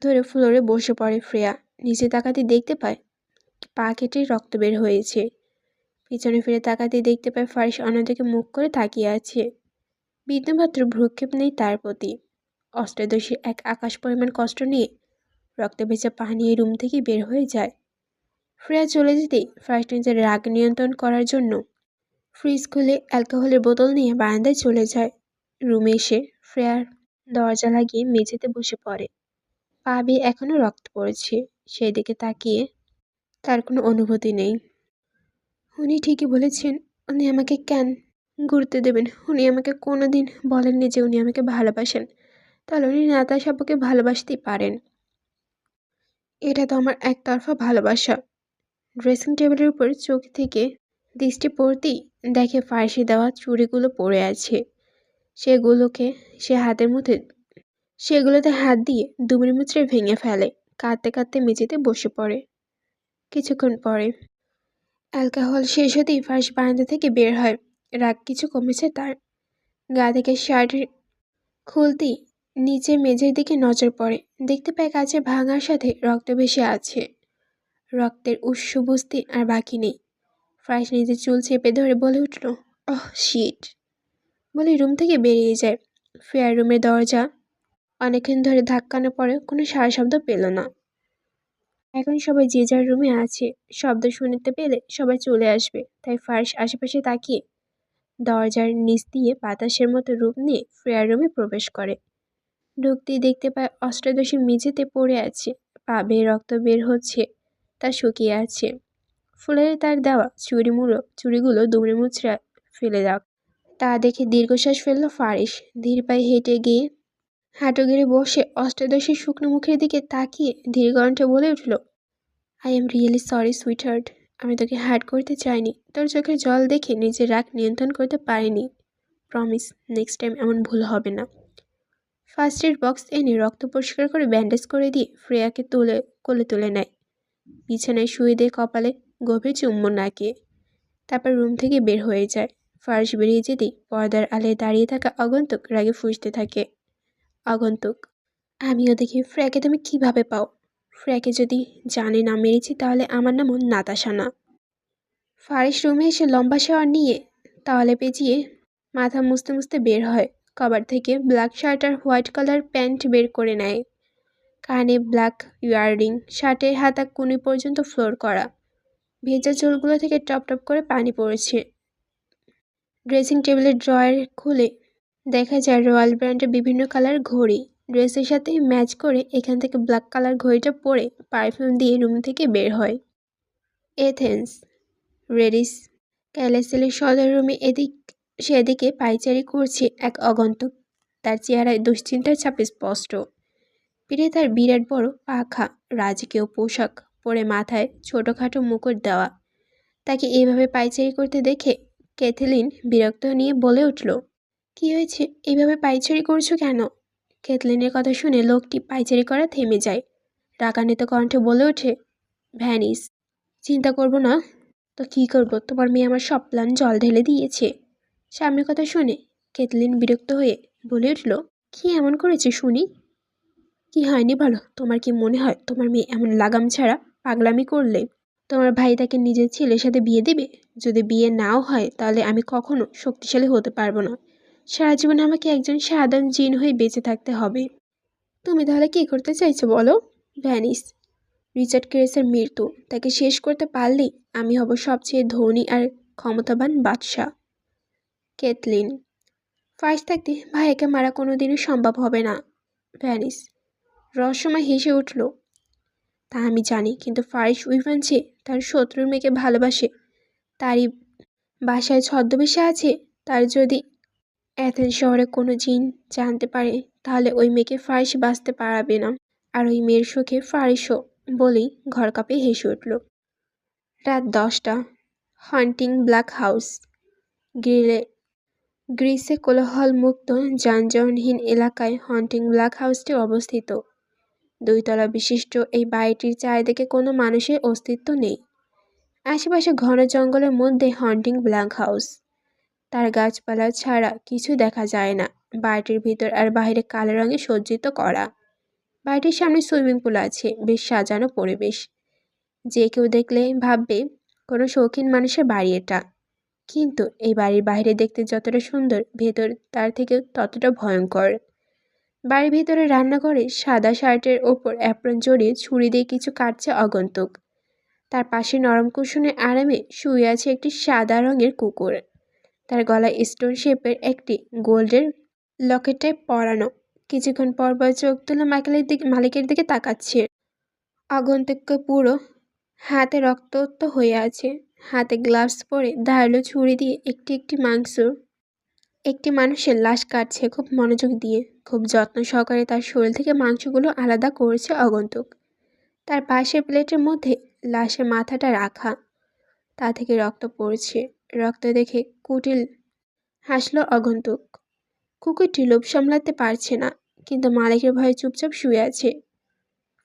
ধরে ফ্লোরে বসে পড়ে ফ্রেয়া। নিচে তাকাতে দেখতে পায় পা কেটে রক্ত বের হয়েছে। পিছনে ফিরে তাকাতে দেখতে পায় ফারিস অন্যদিকে মুখ করে তাকিয়ে আছে। বিন্দুমাত্র ভ্রুক্ষেপ নেই তার প্রতি। অষ্টাদশী এক আকাশ পরিমাণ কষ্ট নিয়ে রক্তে ভেজা পা নিয়ে রুম থেকে বের হয়ে যায়। ফ্রেয়া চলে যেতেই ফার্স্ট নিজের রাগ নিয়ন্ত্রণ করার জন্য ফ্রিজ খুলে অ্যালকোহলের বোতল নিয়ে বারান্দায় চলে যায়। রুমে এসে ফ্রেয়ার দরজা লাগিয়ে মেঝেতে বসে পড়ে। পা বেয়ে এখনো রক্ত পড়েছে। সেই দিকে তাকিয়ে তার কোনো অনুভূতি নেই। উনি ঠিকই বলেছেন, উনি আমাকে কেন গুরুত্ব দেবেন? উনি আমাকে কোনোদিন বলেননি যে উনি আমাকে ভালোবাসেন। তাহলে উনি নাতাশা আপুকে ভালোবাসতেই পারেন। এটা তো আমার একতরফা ভালোবাসা। ড্রেসিং টেবিলের উপর চোখ থেকে দৃষ্টি পড়তেই দেখে ফার্সি দেওয়া চুড়িগুলো পড়ে আছে। সেগুলোতে হাত দিয়ে দুমড়ে মুচড়ে ভেঙে ফেলে। কাঁদতে কাঁদতে মেঝেতে বসে পড়ে। কিছুক্ষণ পরে অ্যালকোহল শেষ হতেই ফার্স বারান্দা থেকে বের হয়। রাগ কিছু কমেছে তার। গা থেকে শার্ট খুলতেই নিচে মেঝের দিকে নজর পড়ে। দেখতে পায় কাছে ভাঙার সাথে রক্ত ভেসে আছে। রক্তের উৎস বুঝতে আর বাকি নেই। ফার্স নিজের চুল চেপে ধরে বলে উঠল, ওহ শিট, বলে রুম থেকে বেরিয়ে যায়। ফেয়ার রুমের দরজা অনেকক্ষণ ধরে ধাক্কানোর পরে কোনো সারা শব্দ পেল না। এখন সবাই যে যার রুমে আছে, শব্দ শুনতে পেলে সবাই চলে আসবে। তাই ফার্স আশেপাশে তাকিয়ে দরজার নিচ দিয়ে বাতাসের মতো রূপ নিয়ে ফ্রেয়ার রুমে প্রবেশ করে। ঢুকতেই দেখতে পায় অষ্টাদশী মেঝেতে পড়ে আছে। পা বেয়ে রক্ত বের হচ্ছে, তা শুকিয়ে আছে। ফুলের তার দেওয়া চুড়িগুলো দুমড়ে মুচড়ে ফেলে দাও। তা দেখে দীর্ঘশ্বাস ফেলল ফারিস। ধীর পায়ে হেঁটে গিয়ে হাঁটু গেড়ে বসে অষ্টাদশীর শুকনো মুখের দিকে তাকিয়ে ধীর কণ্ঠে বলে উঠল, I am really sorry sweetheart. আমি তোকে হার্ট করতে চাইনি। তোর চোখের জল দেখে নিজের রাগ নিয়ন্ত্রণ করতে পারিনি। প্রমিস, নেক্সট টাইম এমন ভুল হবে না। ফার্স্ট এড বক্স এনে রক্ত পরিষ্কার করে ব্যান্ডেজ করে দিয়ে ফ্রেয়াকে কোলে তুলে নেয়। বিছানায় শুয়ে দিয়ে কপালে গভীর চুম্বন নাকে। তারপর রুম থেকে বের হয়ে যায়। ফার্স বেরিয়ে যেতেই পর্দার আলে দাঁড়িয়ে থাকা আগন্তুক রাগে ফুঁসতে থাকে। আগন্তুক, আমিও দেখি ফ্রেয়াকে তুমি কিভাবে পাও। ফ্রেয়াকে যদি জানে না মেরেছি তাহলে আমার নামও নাতাশা না। ফারিস রুমে এসে লম্বা শাওয়ার নিয়ে তাওয়ালে পেঁচিয়ে মাথা মুছতে মুছতে বের হয়। কভার থেকে ব্ল্যাক শার্ট আর হোয়াইট কালার প্যান্ট বের করে নেয়। কানে ব্ল্যাক ইয়াররিং, শার্টের হাতা কুনি পর্যন্ত ফ্লোর করা। ভেজা চুলগুলো থেকে টপ টপ করে পানি পড়েছে। ড্রেসিং টেবিলের ড্রয়ার খুলে দেখা যায় রয়্যাল ব্র্যান্ডের বিভিন্ন কালার ঘড়ি। ড্রেসের সাথে ম্যাচ করে এখান থেকে ব্ল্যাক কালার ঘড়িটা পরে পারফিউম দিয়ে রুম থেকে বের হয়। এথেন্স রেডিস ক্যালেসেলের সদর রুমে সেদিকে পায়চারি করছে এক আগন্তুক। তার চেহারায় দুশ্চিন্তার ছাপ স্পষ্ট। পিঠে তার বিরাট বড় পাখা, রাজকীয় পোশাক পরে মাথায় ছোটোখাটো মুকুট দেওয়া। তাকে এইভাবে পায়চারি করতে দেখে ক্যাথলিন বিরক্ত নিয়ে বলে উঠল, কি হয়েছে, এইভাবে পায়চারি করছো কেন? ক্যাথলিনের কথা শুনে লোকটি পায়চারি করা থেমে যায়। রাগান্বিত কণ্ঠে বলে ওঠে, ভ্যানিস, চিন্তা করব না তো কী করব? তোমার মেয়ে আমার সব প্ল্যান জল ঢেলে দিয়েছে। স্বামীর কথা শুনে ক্যাথলিন বিরক্ত হয়ে বলে উঠল, কি এমন করেছে শুনি? কি হয়নি বলো? তোমার কি মনে হয় তোমার মেয়ে এমন লাগাম ছাড়া পাগলামি করলে তোমার ভাই তাকে নিজের ছেলের সাথে বিয়ে দেবে? যদি বিয়ে নাও হয় তাহলে আমি কখনো শক্তিশালী হতে পারবো না। সারা জীবন আমাকে একজন সাধারণ জিন হয়ে বেঁচে থাকতে হবে। তুমি তাহলে কি করতে চাইছো বলো? ভ্যানিস। রিচার্ড ক্রেসের মৃত্যু, তাকে শেষ করতে পারলেই আমি হব সবচেয়ে ধনী আর ক্ষমতাবান বাদশাহ। কেথলিন। ফার্স্ট থাকতে ভাইয়াকে মারা কোনোদিনই সম্ভব হবে না। ভ্যানিস রহস্যময় হেসে উঠল। তা আমি জানি, কিন্তু ফারিস উইভান যে তার শত্রুর মেয়েকে ভালোবাসে, তারই বাসায় ছদ্মবেশে আছে, তার যদি অ্যাথেন্স শহরে কোনো জিন জানতে পারে তাহলে ওই মেয়েকে ফারিস বাঁচতে পারাবে না, আর ওই মেয়ের সুখে ফারিসও। বলেই ঘর কাঁপিয়ে হেসে উঠল। রাত 10টা। হান্টিং ব্ল্যাক হাউস। গ্রিসে কোলাহলমুক্ত যানবাহনহীন এলাকায় হন্টিং ব্ল্যাক হাউসটি অবস্থিত। 2 তলা বিশিষ্ট এই বাড়িটির চারিদিকে কোনো মানুষের অস্তিত্ব নেই। আশেপাশে ঘন জঙ্গলের মধ্যে হন্টিং ব্ল্যাক হাউস। তার গাছপালা ছাড়া কিছু দেখা যায় না। বাড়িটির ভিতর আর বাইরে কালো রঙে সজ্জিত করা। বাড়িটির সামনে সুইমিং পুল আছে, বেশ সাজানো পরিবেশ। যে কেউ দেখলে ভাববে কোনো শৌখিন মানুষের বাড়ি এটা। কিন্তু এই বাড়ির বাইরে দেখতে যতটা সুন্দর, ভেতর তার থেকেও ততটা ভয়ঙ্কর। বাড়ির ভিতরে রান্নাঘরে সাদা শার্টের ওপর অ্যাপ্রন জড়িয়ে ছুরি দিয়ে কিছু কাটছে আগন্তুক। তার পাশে নরম কুশনে আরামে শুয়ে আছে একটি সাদা রঙের কুকুর। তার গলায় স্টোন শেপের একটি গোল্ডের লকেটে পরানো। কিছুক্ষণ পর পর চোখ তুলে মালিকের দিকে তাকাচ্ছে। আগন্তুককে পুরো হাতে রক্তাক্ত হয়ে আছে। হাতে গ্লাভস পরে ধারালো ছুরি দিয়ে একটি মানুষের লাশ কাটছে খুব মনোযোগ দিয়ে। খুব যত্ন সহকারে তার শরীর থেকে মাংসগুলো আলাদা করছে আগন্তুক। তার পাশের প্লেটের মধ্যে লাশের মাথাটা রাখা, তা থেকে রক্ত পড়ছে। রক্ত দেখে কুটিল হাসলো আগন্তুক। কুকুরটি লোভ সামলাতে পারছে না, কিন্তু মালিকের ভয়ে চুপচাপ শুয়ে আছে।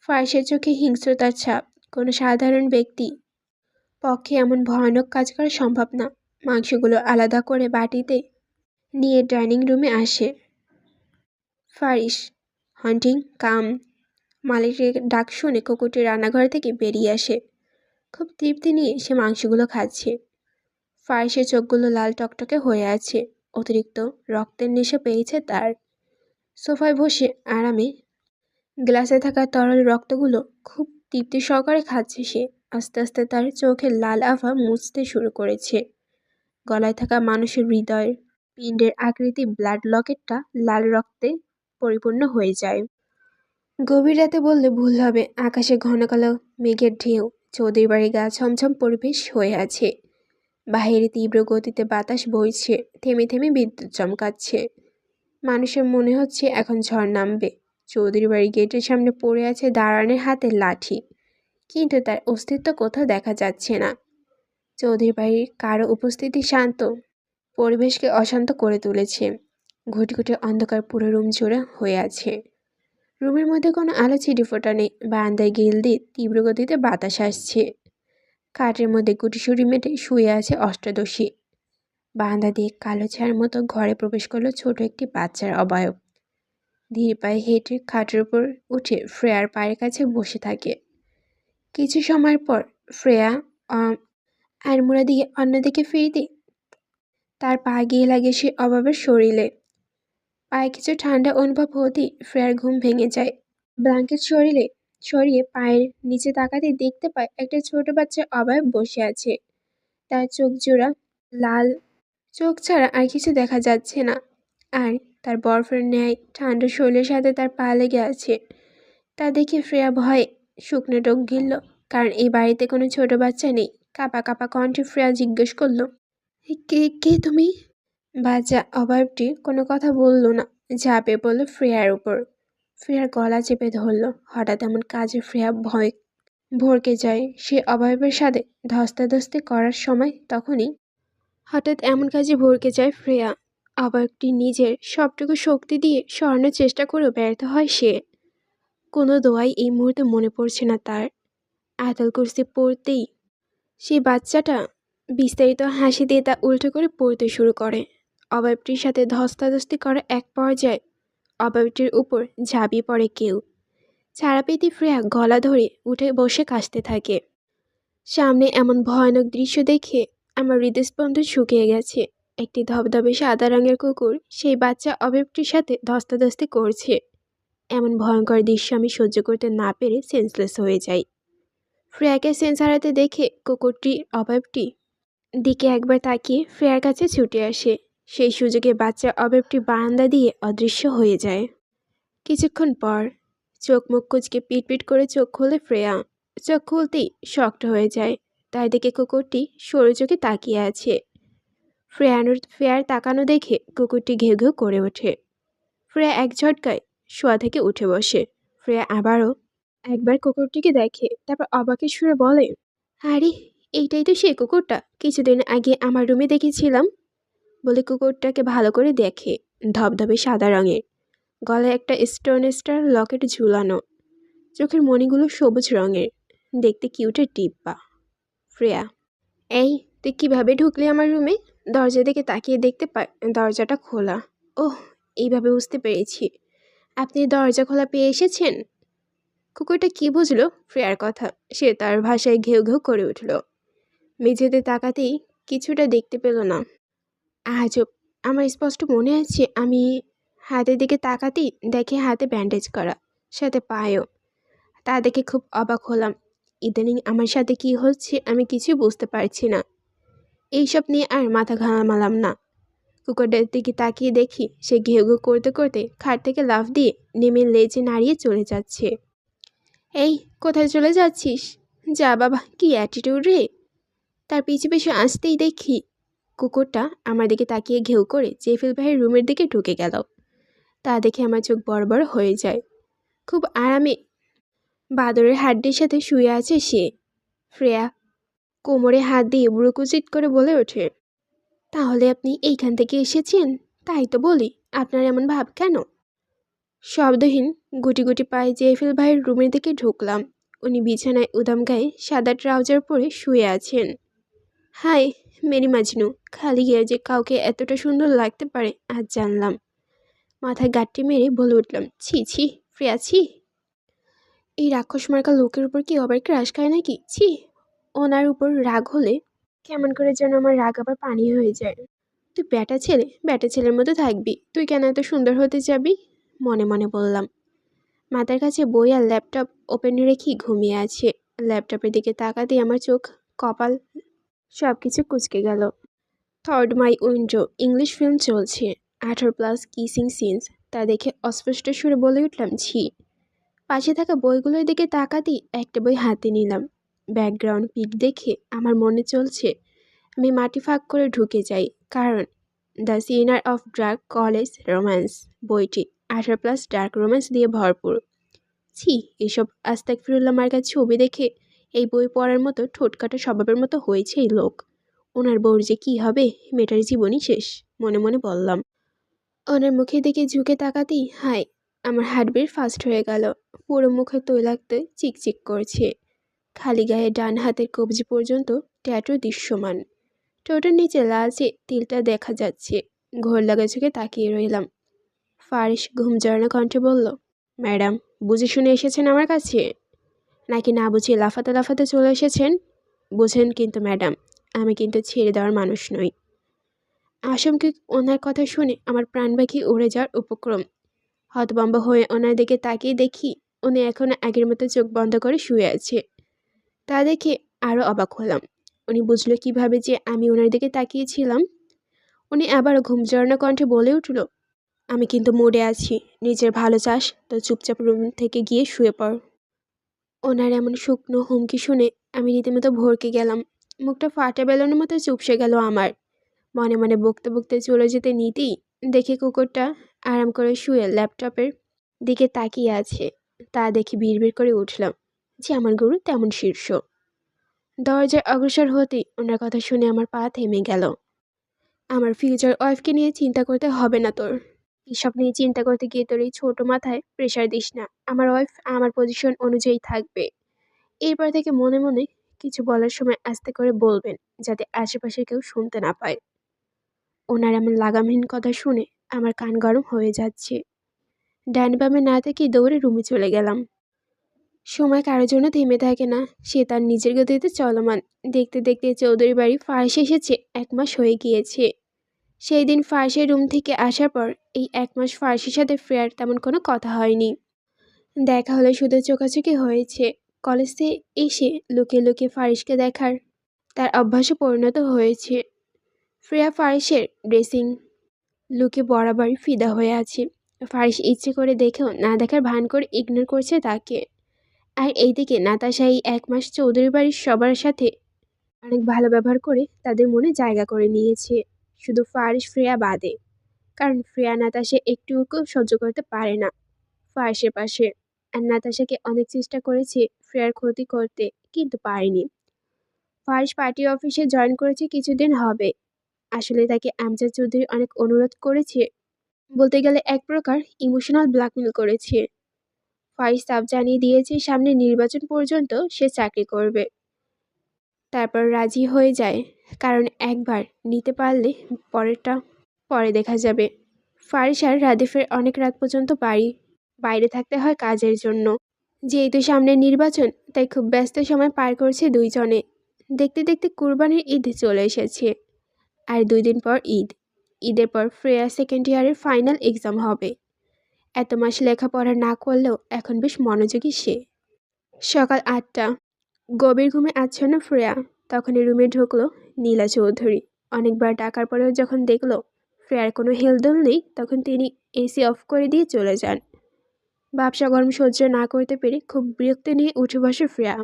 ফার্সের চোখে হিংস্রতার ছাপ। কোনো সাধারণ ব্যক্তি পক্ষে এমন ভয়ানক কাজ করা সম্ভব না। মাংসগুলো আলাদা করে বাটিতে নিয়ে ডাইনিং রুমে আসে। ফারিস, হান্টিং কাম। মালিকের ডাক শুনে কুকুরটি রান্নাঘর থেকে বেরিয়ে আসে। খুব তৃপ্তি নিয়ে সে মাংসগুলো খাচ্ছে। ফারিসের চোখগুলো লাল টকটকে হয়ে আছে। অতিরিক্ত রক্তের নেশা পেয়েছে তার। সোফায় বসে আরামে গ্লাসে থাকা তরল রক্তগুলো খুব তৃপ্তি সহকারে খাচ্ছে সে। আস্তে আস্তে তার চোখের লাল আভা মুছতে শুরু করেছে। গলায় থাকা মানুষের হৃদয়ের পিণ্ডের আকৃতি ব্লাড লকেটটা লাল রক্তে পরিপূর্ণ হয়ে যায়। গভীর রাতে বললে ভুল হবে। আকাশে ঘন কালো মেঘের ঢেউ। চৌধুরী বাড়ি গা ছমছম পরিবেশ হয়ে আছে। বাহিরে তীব্র গতিতে বাতাস বইছে, থেমে থেমে বিদ্যুৎ চমকাচ্ছে। মানুষের মনে হচ্ছে এখন ঝড় নামবে। চৌধুরী বাড়ি গেটের সামনে পড়ে আছে দাঁড়ানের হাতে লাঠি, কিন্তু তার অস্তিত্ব কোথাও দেখা যাচ্ছে না। চৌধুরী বাড়ির কারো উপস্থিতি শান্ত পরিবেশকে অশান্ত করে তুলেছে। ঘুটঘুটে অন্ধকার পুরো রুম জুড়ে হয়ে আছে। রুমের মধ্যে কোনো আলো ছিটেফোঁটা নেই। বারান্দায় গিল দিয়ে তীব্র গতিতে বাতাস আসছে। খাটের মধ্যে গুটিসুটি মেটে শুয়ে আছে অষ্টাদশী। বারান্দা দিয়ে কালো ছায়ার মতো ঘরে প্রবেশ করলো ছোট একটি বাচ্চার অবয়ব। ধীর পায়ে হেঁটে খাটের উপর উঠে ফ্রেয়ার পায়ের কাছে বসে থাকে। কিছু সময় পর ফ্রেয়া আড়মোড়া দিয়ে অন্যদিকে ফিরতে তার পা গিয়ে লাগে সে অভাবের শরীরে। পায়ে কিছু ঠান্ডা অনুভব হতেই ফ্রেয়ার ঘুম ভেঙে যায়। ব্ল্যাঙ্কেট সরিয়ে পায়ের নিচে তাকাতে দেখতে পায় একটা ছোট বাচ্চার অবয়ব বসে আছে। তার চোখ জোড়া লাল, চোখ ছাড়া আর কিছু দেখা যাচ্ছে না। আর তার বরফের ন্যায় ঠান্ডা শরীরের সাথে তার পা লেগে আছে। তা দেখে ফ্রেয়া ভয়ে শুকনো ঢোক গিলল, কারণ এই বাড়িতে কোনো ছোট বাচ্চা নেই। কাঁপা কাঁপা কণ্ঠে ফ্রেয়া জিজ্ঞেস করল, কে কে তুমি? বাচ্চা অবয়বটি কোনো কথা বলল না, ঝাঁপিয়ে পড়ল ফ্রেয়ার উপর। ফ্রেয়ার গলা চেপে ধরল। হঠাৎ এমন কাজে ফ্রেয়া ভয় ভড়কে যায়। সে অবয়বের সাথে ধস্তাধস্তি করার সময় তখনই হঠাৎ এমন কাজে ভড়কে যায় ফ্রেয়া। অবয়বটি নিজের সবটুকু শক্তি দিয়ে সরানোর চেষ্টা করেও ব্যর্থ হয় সে। কোনো দোয়াই এই মুহূর্তে মনে পড়ছে না তার। আয়াতুল কুরসি পড়তেই সেই বাচ্চাটা বিস্তারিত হাসি দিয়ে তা উল্টো করে পড়তে শুরু করে। অবয়বটির সাথে ধস্তাধস্তি করা এক পর্যায়ে অবয়বটির উপর ঝাঁপিয়ে পড়ে কেউ। ছাড়া পেতে ফ্রেয়া গলা ধরে উঠে বসে কাশতে থাকে। সামনে এমন ভয়ানক দৃশ্য দেখে আমার হৃদস্পন্দন শুকিয়ে গেছে। একটি ধবধবে সাদা রঙের কুকুর সেই বাচ্চা অবয়বটির সাথে ধস্তাধস্তি করছে। এমন ভয়ঙ্কর দৃশ্য আমি সহ্য করতে না পেরে সেন্সলেস হয়ে যাই। ফ্রেয়াকে সেন্স হারাতে দেখে কুকুরটি অবয়বটি দিকে একবার তাকিয়ে ফ্রেয়ার কাছে ছুটে আসে। সেই সুযোগে বাচ্চা অবয়বটি বারান্দা দিয়ে অদৃশ্য হয়ে যায়। কিছুক্ষণ পর চোখ মুখ কুচকে পিটপিট করে চোখ খুলে ফ্রেয়া। চোখ খুলতেই শক্ত হয়ে যায়। তাই দেখে কুকুরটি সরু চোখে তাকিয়ে আছে। ফ্রেয়ার তাকানো দেখে কুকুরটি ঘেউ ঘেউ করে ওঠে। ফ্রেয়া এক ঝটকায় শোয়া থেকে উঠে বসে। ফ্রেয়া আবারও একবার কুকুরটিকে দেখে, তারপর অবাকের সুরে বলে, আরে এইটাই তো সেই কুকুরটা কিছুদিন আগে আমার রুমে দেখেছিলাম। বলে কুকুরটাকে ভালো করে দেখে। ধবধবে সাদা রঙের, গলায় একটা স্টার লকেট ঝুলানো, চোখের মণিগুলো সবুজ রঙের, দেখতে কিউটের ডিব্বা। ফ্রেয়া, এই তুই কিভাবে ঢুকলি আমার রুমে? দরজা দিকে তাকিয়ে দেখতে পায় দরজাটা খোলা। ওহ, এইভাবে বুঝতে পেরেছি আপনি দরজা খোলা পেয়ে এসেছেন। কুকুরটা কি বুঝলো ফ্রেয়ার কথা? সে তার ভাষায় ঘেউ ঘেউ করে উঠল। মেঝেতে তাকাতেই কিছুটা দেখতে পেল না। আজব, আমার স্পষ্ট মনে আছে আমি হাতের দিকে তাকাতেই দেখে হাতে ব্যান্ডেজ করা, সাথে পায়েও। তা দেখে খুব অবাক হলাম। ইদানিং আমার সাথে কি হচ্ছে আমি কিছুই বুঝতে পারছি না। এইসব নিয়ে আর মাথা ঘামালাম না। কুকুরটার দিকে তাকিয়ে দেখি সে ঘেউ ঘেউ করতে করতে খাট থেকে লাফ দিয়ে নেমে লেজে নাড়িয়ে চলে যাচ্ছে। এই, কোথায় চলে যাচ্ছিস? যা বাবা, কি অ্যাটিটিউড রে! তার পিছু পিছু আসতেই দেখি কুকুরটা আমার দিকে তাকিয়ে ঘেউ করে জেফিল ভাইয়ের রুমের দিকে ঢুকে গেল। তা দেখে আমার চোখ বড় বড় হয়ে যায়। খুব আরামে বাদরের হাড্ডির সাথে শুয়ে আছে সে। ফ্রেয়া কোমরে হাত দিয়ে বুড়োকুচিত করে বলে ওঠে, তাহলে আপনি এইখান থেকে এসেছেন? তাই তো বলি, আপনার এমন ভাব কেন? শব্দহীন গুটি গুটি পায়ে জেফিল ভাইয়ের রুমের দিকে ঢুকলাম। উনি বিছানায় উদাম গায়ে সাদা ট্রাউজার পরে শুয়ে আছেন। হাই মেরি মাজনু, খালি গিয়ে যে কাউকে এতটা সুন্দর লাগতে পারে আজ জানলাম। মাথায় গাঁটটি মেরে বলে উঠলাম, ছি ছি ফ্রেয়া, ছি! এই রাক্ষস মার্কা লোকের উপর কি আবার ক্রাশ খায় নাকি? ছি! ওনার উপর রাগ হলে কেমন করে যেন আমার রাগ আবার পানি হয়ে যায়। তুই ব্যাটা ছেলের মতো থাকবি, তুই কেন এত সুন্দর হতে যাবি? মনে মনে বললাম। মাথার কাছে বই আর ল্যাপটপ ওপেন রেখেই ঘুমিয়ে আছে। ল্যাপটপের দিকে তাকাতেই আমার চোখ কপাল সব কিছু কুঁচকে গেল। Third my window English film চলছে, 18+ কিসিং সিনস। তা দেখে অস্পষ্ট সুরে বলে উঠলাম, ছি! পাশে থাকা বইগুলোর দিকে তাকাতেই একটা বই হাতে নিলাম। ব্যাকগ্রাউন্ড পিক দেখে আমার মনে চলছে আমি মাটি ফাঁক করে ঢুকে যাই, কারণ the sinner of dark college romance বইটি 18+ ডার্ক রোম্যান্স দিয়ে ভরপুর। ছি, এসব আস্তাগফিরুল্লাহ মার্কা ছবি দেখে এই বই পড়ার মতো ঠোঁটকাটা স্বভাবের মতো হয়েছে এই লোক। ওনার বউর যে কী হবে, মেয়েটার জীবনই শেষ, মনে মনে বললাম। ওনার মুখের দিকে ঝুঁকে তাকাতেই হাই, আমার হার্টবিট ফাস্ট হয়ে গেল। পুরো মুখে তৈলাক্ত চিকচিক করছে। খালি গায়ে ডান হাতের কবজি পর্যন্ত ট্যাটু দৃশ্যমান। ঠোঁটের নিচে লালচে তিলটা দেখা যাচ্ছে। ঘোর লাগা চোখে তাকিয়ে রইলাম। ফারিস ঘুম জড়ানো কণ্ঠে বলল, ম্যাডাম, বুঝে শুনে এসেছেন আমার কাছে, নাকি না বুঝিয়ে লাফাতে লাফাতে চলে এসেছেন? বুঝেন কিন্তু ম্যাডাম, আমি কিন্তু ছেড়ে দেওয়ার মানুষ নই। আসমকে ওনার কথা শুনে আমার প্রাণ পাখি উড়ে যাওয়ার উপক্রম। হতভম্ব হয়ে ওনার দিকে তাকিয়ে দেখি উনি এখন আগের মতো চোখ বন্ধ করে শুয়ে আছে। তা দেখে আরও অবাক হলাম। উনি বুঝলো কিভাবে যে আমি ওনার দিকে তাকিয়েছিলাম? উনি আবারও ঘুম জড়ানো কণ্ঠে বলে উঠল, আমি কিন্তু মুডে আছি, নিজের ভালো চাস তো চুপচাপ রুম থেকে গিয়ে শুয়ে পড়। ওনার এমন শুকনো হুমকি শুনে আমি রীতিমতো ভরকে গেলাম। মুখটা ফাটা বেলুনের মতো চুপসে গেল আমার। মনে মনে বকতে বকতে চলে যেতে নিতেই দেখি কুকুরটা আরাম করে শুয়ে ল্যাপটপের দিকে তাকিয়ে আছে। তা দেখে বিড়বিড় করে উঠলাম, যেমন গরু তেমন শীর্ষ। দরজায় অগ্রসর হতেই ওনার কথা শুনে আমার পা থেমে গেল। আমার ফিউচার ওয়াইফকে নিয়ে চিন্তা করতে হবে না তোর। এসব নিয়ে চিন্তা করতে গিয়ে তোর এই ছোট মাথায় প্রেশার দিস না। আমার ওয়াইফ আমার পজিশন অনুযায়ী থাকবে। এরপর থেকে মনে মনে কিছু বলার সময় আস্তে করে বলবেন, যাতে আশেপাশে কেউ শুনতে না পায়। ওনার এমন লাগামহীন কথা শুনে আমার কান গরম হয়ে যাচ্ছে। ডান বামে না থেকে দৌড়ে রুমে চলে গেলাম। সময় কারোর জন্য থেমে থাকে না, সে তার নিজের গতিতে চলমান। দেখতে দেখতে চৌধুরী বাড়ি ফার্সে এসেছে 1 মাস হয়ে গিয়েছে। সেই দিন ফার্সের রুম থেকে আসার পর এই 1 মাস ফার্সির সাথে ফ্রেয়ার তেমন কোনো কথা হয়নি। দেখা হলে শুধু চোখাচোখি হয়েছে। কলেজ থেকে এসে লুকিয়ে লুকিয়ে ফারিসকে দেখার তার অভ্যাসে পরিণত হয়েছে। ফ্রেয়া ফারিসের ড্রেসিং লুকে বরাবরই ফিদা হয়ে আছে। ফারিস ইচ্ছে করে দেখেও না দেখার ভান করে ইগনোর করছে তাকে। আর এইদিকে নাতাশা এই 1 মাস চৌধুরী বাড়ির সবার সাথে অনেক ভালো ব্যবহার করে তাদের মনে জায়গা করে নিয়েছে, শুধু ফারিস ফ্রেয়া বাদে। কারণ ফ্রেয়া নাতাশা একটুকু সহ্য করতে পারে না ফারিসের পাশে। আর নাতাশাকে অনেক চেষ্টা করেছে ফ্রেয়ার ক্ষতি করতে, কিন্তু পারেনি। ফারিস পার্টি অফিসে জয়েন করেছে কিছুদিন হবে। আসলে তাকে আমজাদ চৌধুরী অনেক অনুরোধ করেছে, বলতে গেলে এক প্রকার ইমোশনাল ব্ল্যাকমেল করেছে। ফারিস সাফ জানিয়ে দিয়েছে সামনে নির্বাচন পর্যন্ত সে চাকরি করবে। তারপর রাজি হয়ে যায়, কারণ একবার নিতে পারলে পরেরটা পরে দেখা যাবে। ফারিস আর রাদিফের অনেক রাত পর্যন্ত বাইরে থাকতে হয় কাজের জন্য। যেহেতু সামনে নির্বাচন, তাই খুব ব্যস্ত সময় পার করছে দুইজনে। দেখতে দেখতে কুরবানির ঈদ চলে এসেছে। আর 2 দিন পর ঈদ। ঈদের পর ফ্রেয়া সেকেন্ড ইয়ারের ফাইনাল এক্সাম হবে। এত মাস লেখাপড়া না করলেও এখন বেশ মনোযোগী সে। সকাল 8টা। গভীর ঘুমে আচ্ছন্ন ফ্রেয়া। তখনই রুমে ঢুকলো নীলা চৌধুরী। অনেকবার ডাকার পরেও যখন দেখলো ফ্রেয়ার কোনো হেলদোল নেই, তখন তিনি এসি অফ করে দিয়ে চলে যান। ব্যবসা গরম সহ্য না করতে পেরে খুব বিরক্তি নিয়ে উঠে বসে ফ্রেয়া।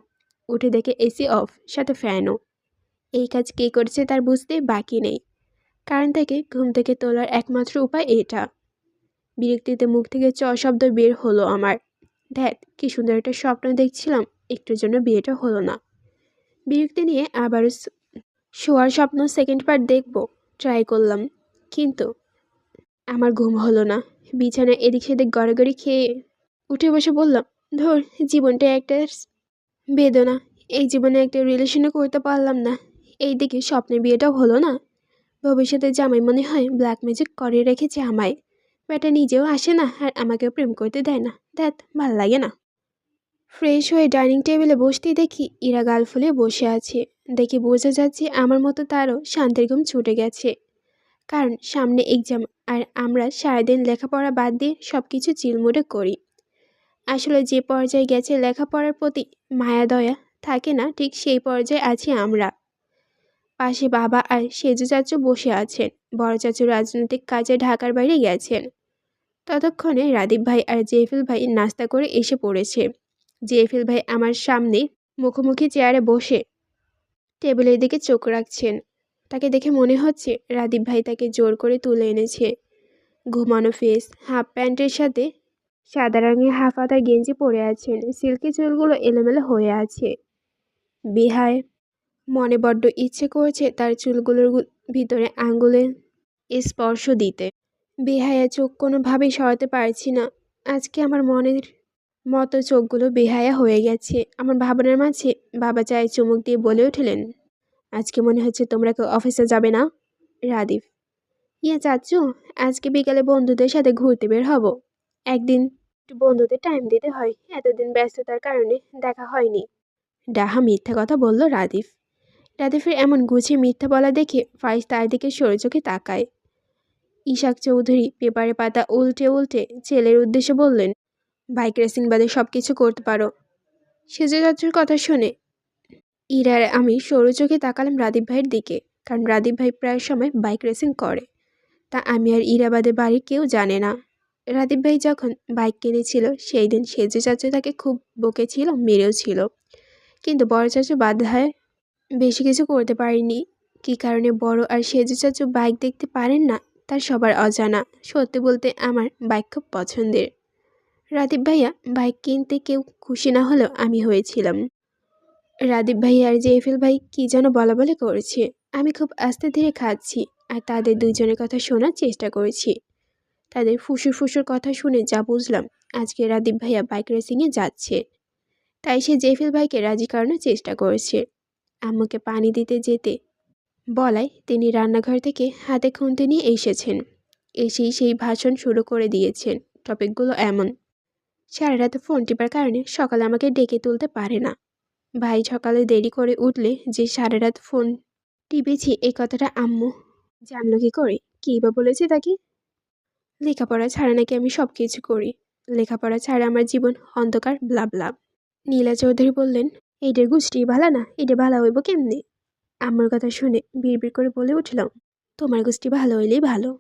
উঠে দেখে এসি অফ, সাথে ফ্যানও। এই কাজ কে করছে তার বুঝতে বাকি নেই, কারণ তাকে ঘুম থেকে তোলার একমাত্র উপায় এটা। বিরক্তিতে মুখ থেকে চ শব্দ বের হলো আমার। ধ্যাত, কি সুন্দর একটা স্বপ্ন দেখছিলাম, একটুর জন্য বিয়েটা হলো না। বিরক্তি নিয়ে আবারও শোয়ার স্বপ্ন সেকেন্ড পার্ট দেখব ট্রাই করলাম, কিন্তু আমার ঘুম হলো না। বিছানায় এদিক সেদিক গড়াগড়ি খেয়ে উঠে বসে বললাম, ধর, জীবনটা একটা বেদনা। এই জীবনে একটা রিলেশনও করতে পারলাম না, এইদিকে স্বপ্নের বিয়েটাও হলো না। ভবিষ্যতে জামাই মনে হয় ব্ল্যাক ম্যাজিক করে রেখেছে আমায়। বেটা নিজেও আসে না আর আমাকেও প্রেম করতে দেয় না। ধ্যাত, ভাল লাগে না। ফ্রেশ হয়ে ডাইনিং টেবিলে বসতেই দেখি ইরা গাল ফুলে বসে আছে। দেখে বোঝা যাচ্ছে আমার মতো তারও শান্তির ঘুম ছুটে গেছে। কারণ সামনে এক্সাম, আর আমরা সারাদিন লেখাপড়া বাদ দিয়ে সব কিছু চিলমুড়ে করি। আসলে যে পর্যায়ে গেছে লেখাপড়ার প্রতি মায়া দয়া থাকে না, ঠিক সেই পর্যায়ে আছি আমরা। পাশে বাবা আর সেজু চাচু বসে আছেন। বড় চাচু রাজনৈতিক কাজে ঢাকার বাইরে গেছেন। ততক্ষণে রাদীপ ভাই আর জেফিল ভাই নাস্তা করে এসে পড়েছে। জেফিল ভাই আমার সামনে মুখোমুখি চেয়ারে বসে টেবিলের দিকে চোখ রাখছেন। তাকে দেখে মনে হচ্ছে রাদীপ ভাই তাকে জোর করে তুলে এনেছে। ঘুমানো ফেস, হাফ প্যান্টের সাথে সাদা রঙের হাফ হাতার গেঞ্জি পরে আছেন। সিল্কি চুলগুলো এলোমেলো হয়ে আছে। বিহায় মনে বড্ড ইচ্ছে করছে তার চুলগুলোর ভিতরে আঙ্গুলে স্পর্শ দিতে। বেহায়া চোখ কোনোভাবেই সরাতে পারছি না। আজকে আমার মনের মতো চোখগুলো বেহায়া হয়ে গেছে। আমার ভাবনার মাঝে বাবা চায়ে চুমুক দিয়ে বলে উঠলেন, আজকে মনে হচ্ছে তোমরা কেউ অফিসে যাবে না। রাদীপ, ইয়ে চাচ্চু, আজকে বিকালে বন্ধুদের সাথে ঘুরতে বের হব। একদিন একটু বন্ধুদের টাইম দিতে হয়, এতদিন ব্যস্ততার কারণে দেখা হয়নি। ডাহা মিথ্যা কথা বলল রাদীপ। রাদীফের এমন গুছিয়ে মিথ্যা বলা দেখে ফারিস তার দিকে সরে চোখে তাকায়। ইশাক চৌধুরী পেপারে পাতা উল্টে উল্টে ছেলের উদ্দেশ্যে বললেন, বাইক রেসিং বাদে সব কিছু করতে পারো। সেজে চাচুর কথা শুনে ইরার আমি সরু চোখে তাকালাম রাদীপ ভাইয়ের দিকে, কারণ রাদীপ ভাই প্রায় সময় বাইক রেসিং করে। তা আমি আর ইরা বাদে বাড়ির কেউ জানে না। রাদীপ ভাই যখন বাইক কিনেছিল সেই দিন সেজে চাচু তাকে খুব বকেছিল, মেরেও ছিল। কিন্তু বড় চাচু বাধায় বেশি কিছু করতে পারেনি। কী কারণে বড় আর সেজু চাচু বাইক দেখতে পারেন না তার সবার অজানা। সত্যি বলতে আমার বাইক খুব পছন্দের। রাদীপ ভাইয়া বাইক কিনতে কেউ খুশি না হলেও আমি হয়েছিলাম। রাদীপ ভাই আর জেফিল ভাই কী যেন বলা বলে করেছে। আমি খুব আস্তে ধীরে খাচ্ছি আর তাদের দুইজনের কথা শোনার চেষ্টা করেছি। তাদের ফুসুর ফুসুর কথা শুনে যা বুঝলাম, আজকে রাদীপ ভাইয়া বাইক রেসিংয়ে যাচ্ছে। তাই সে জেফিল ভাইকে রাজি করানোর চেষ্টা করেছে। আম্মুকে পানি দিতে যেতে বলায় তিনি রান্নাঘর থেকে হাতে খুন্তি নিয়ে এসেছেন। এসেই সেই ভাষণ শুরু করে দিয়েছেন। টপিকগুলো এমন: সারা রাত ফোন টিপার কারণে সকালে আমাকে ডেকে তুলতে পারে না। ভাই সকালে দেরি করে উঠলে যে সারা রাত ফোন টিপেছি এই কথাটা আম্মু জানলো কি করে? কী বা বলেছে তাকে? লেখাপড়া ছাড়া নাকি আমি সব কিছু করি। লেখাপড়া ছাড়া আমার জীবন অন্ধকার, ব্লা ব্লা। নীলা চৌধুরী বললেন, এইটার গোষ্ঠী ভালা না, এটা ভালা হইব কেমনে? আমার কথা শুনে বিড়বিড় করে বলে উঠলাম, তোমার গোষ্ঠী ভালো হইলেই ভালো।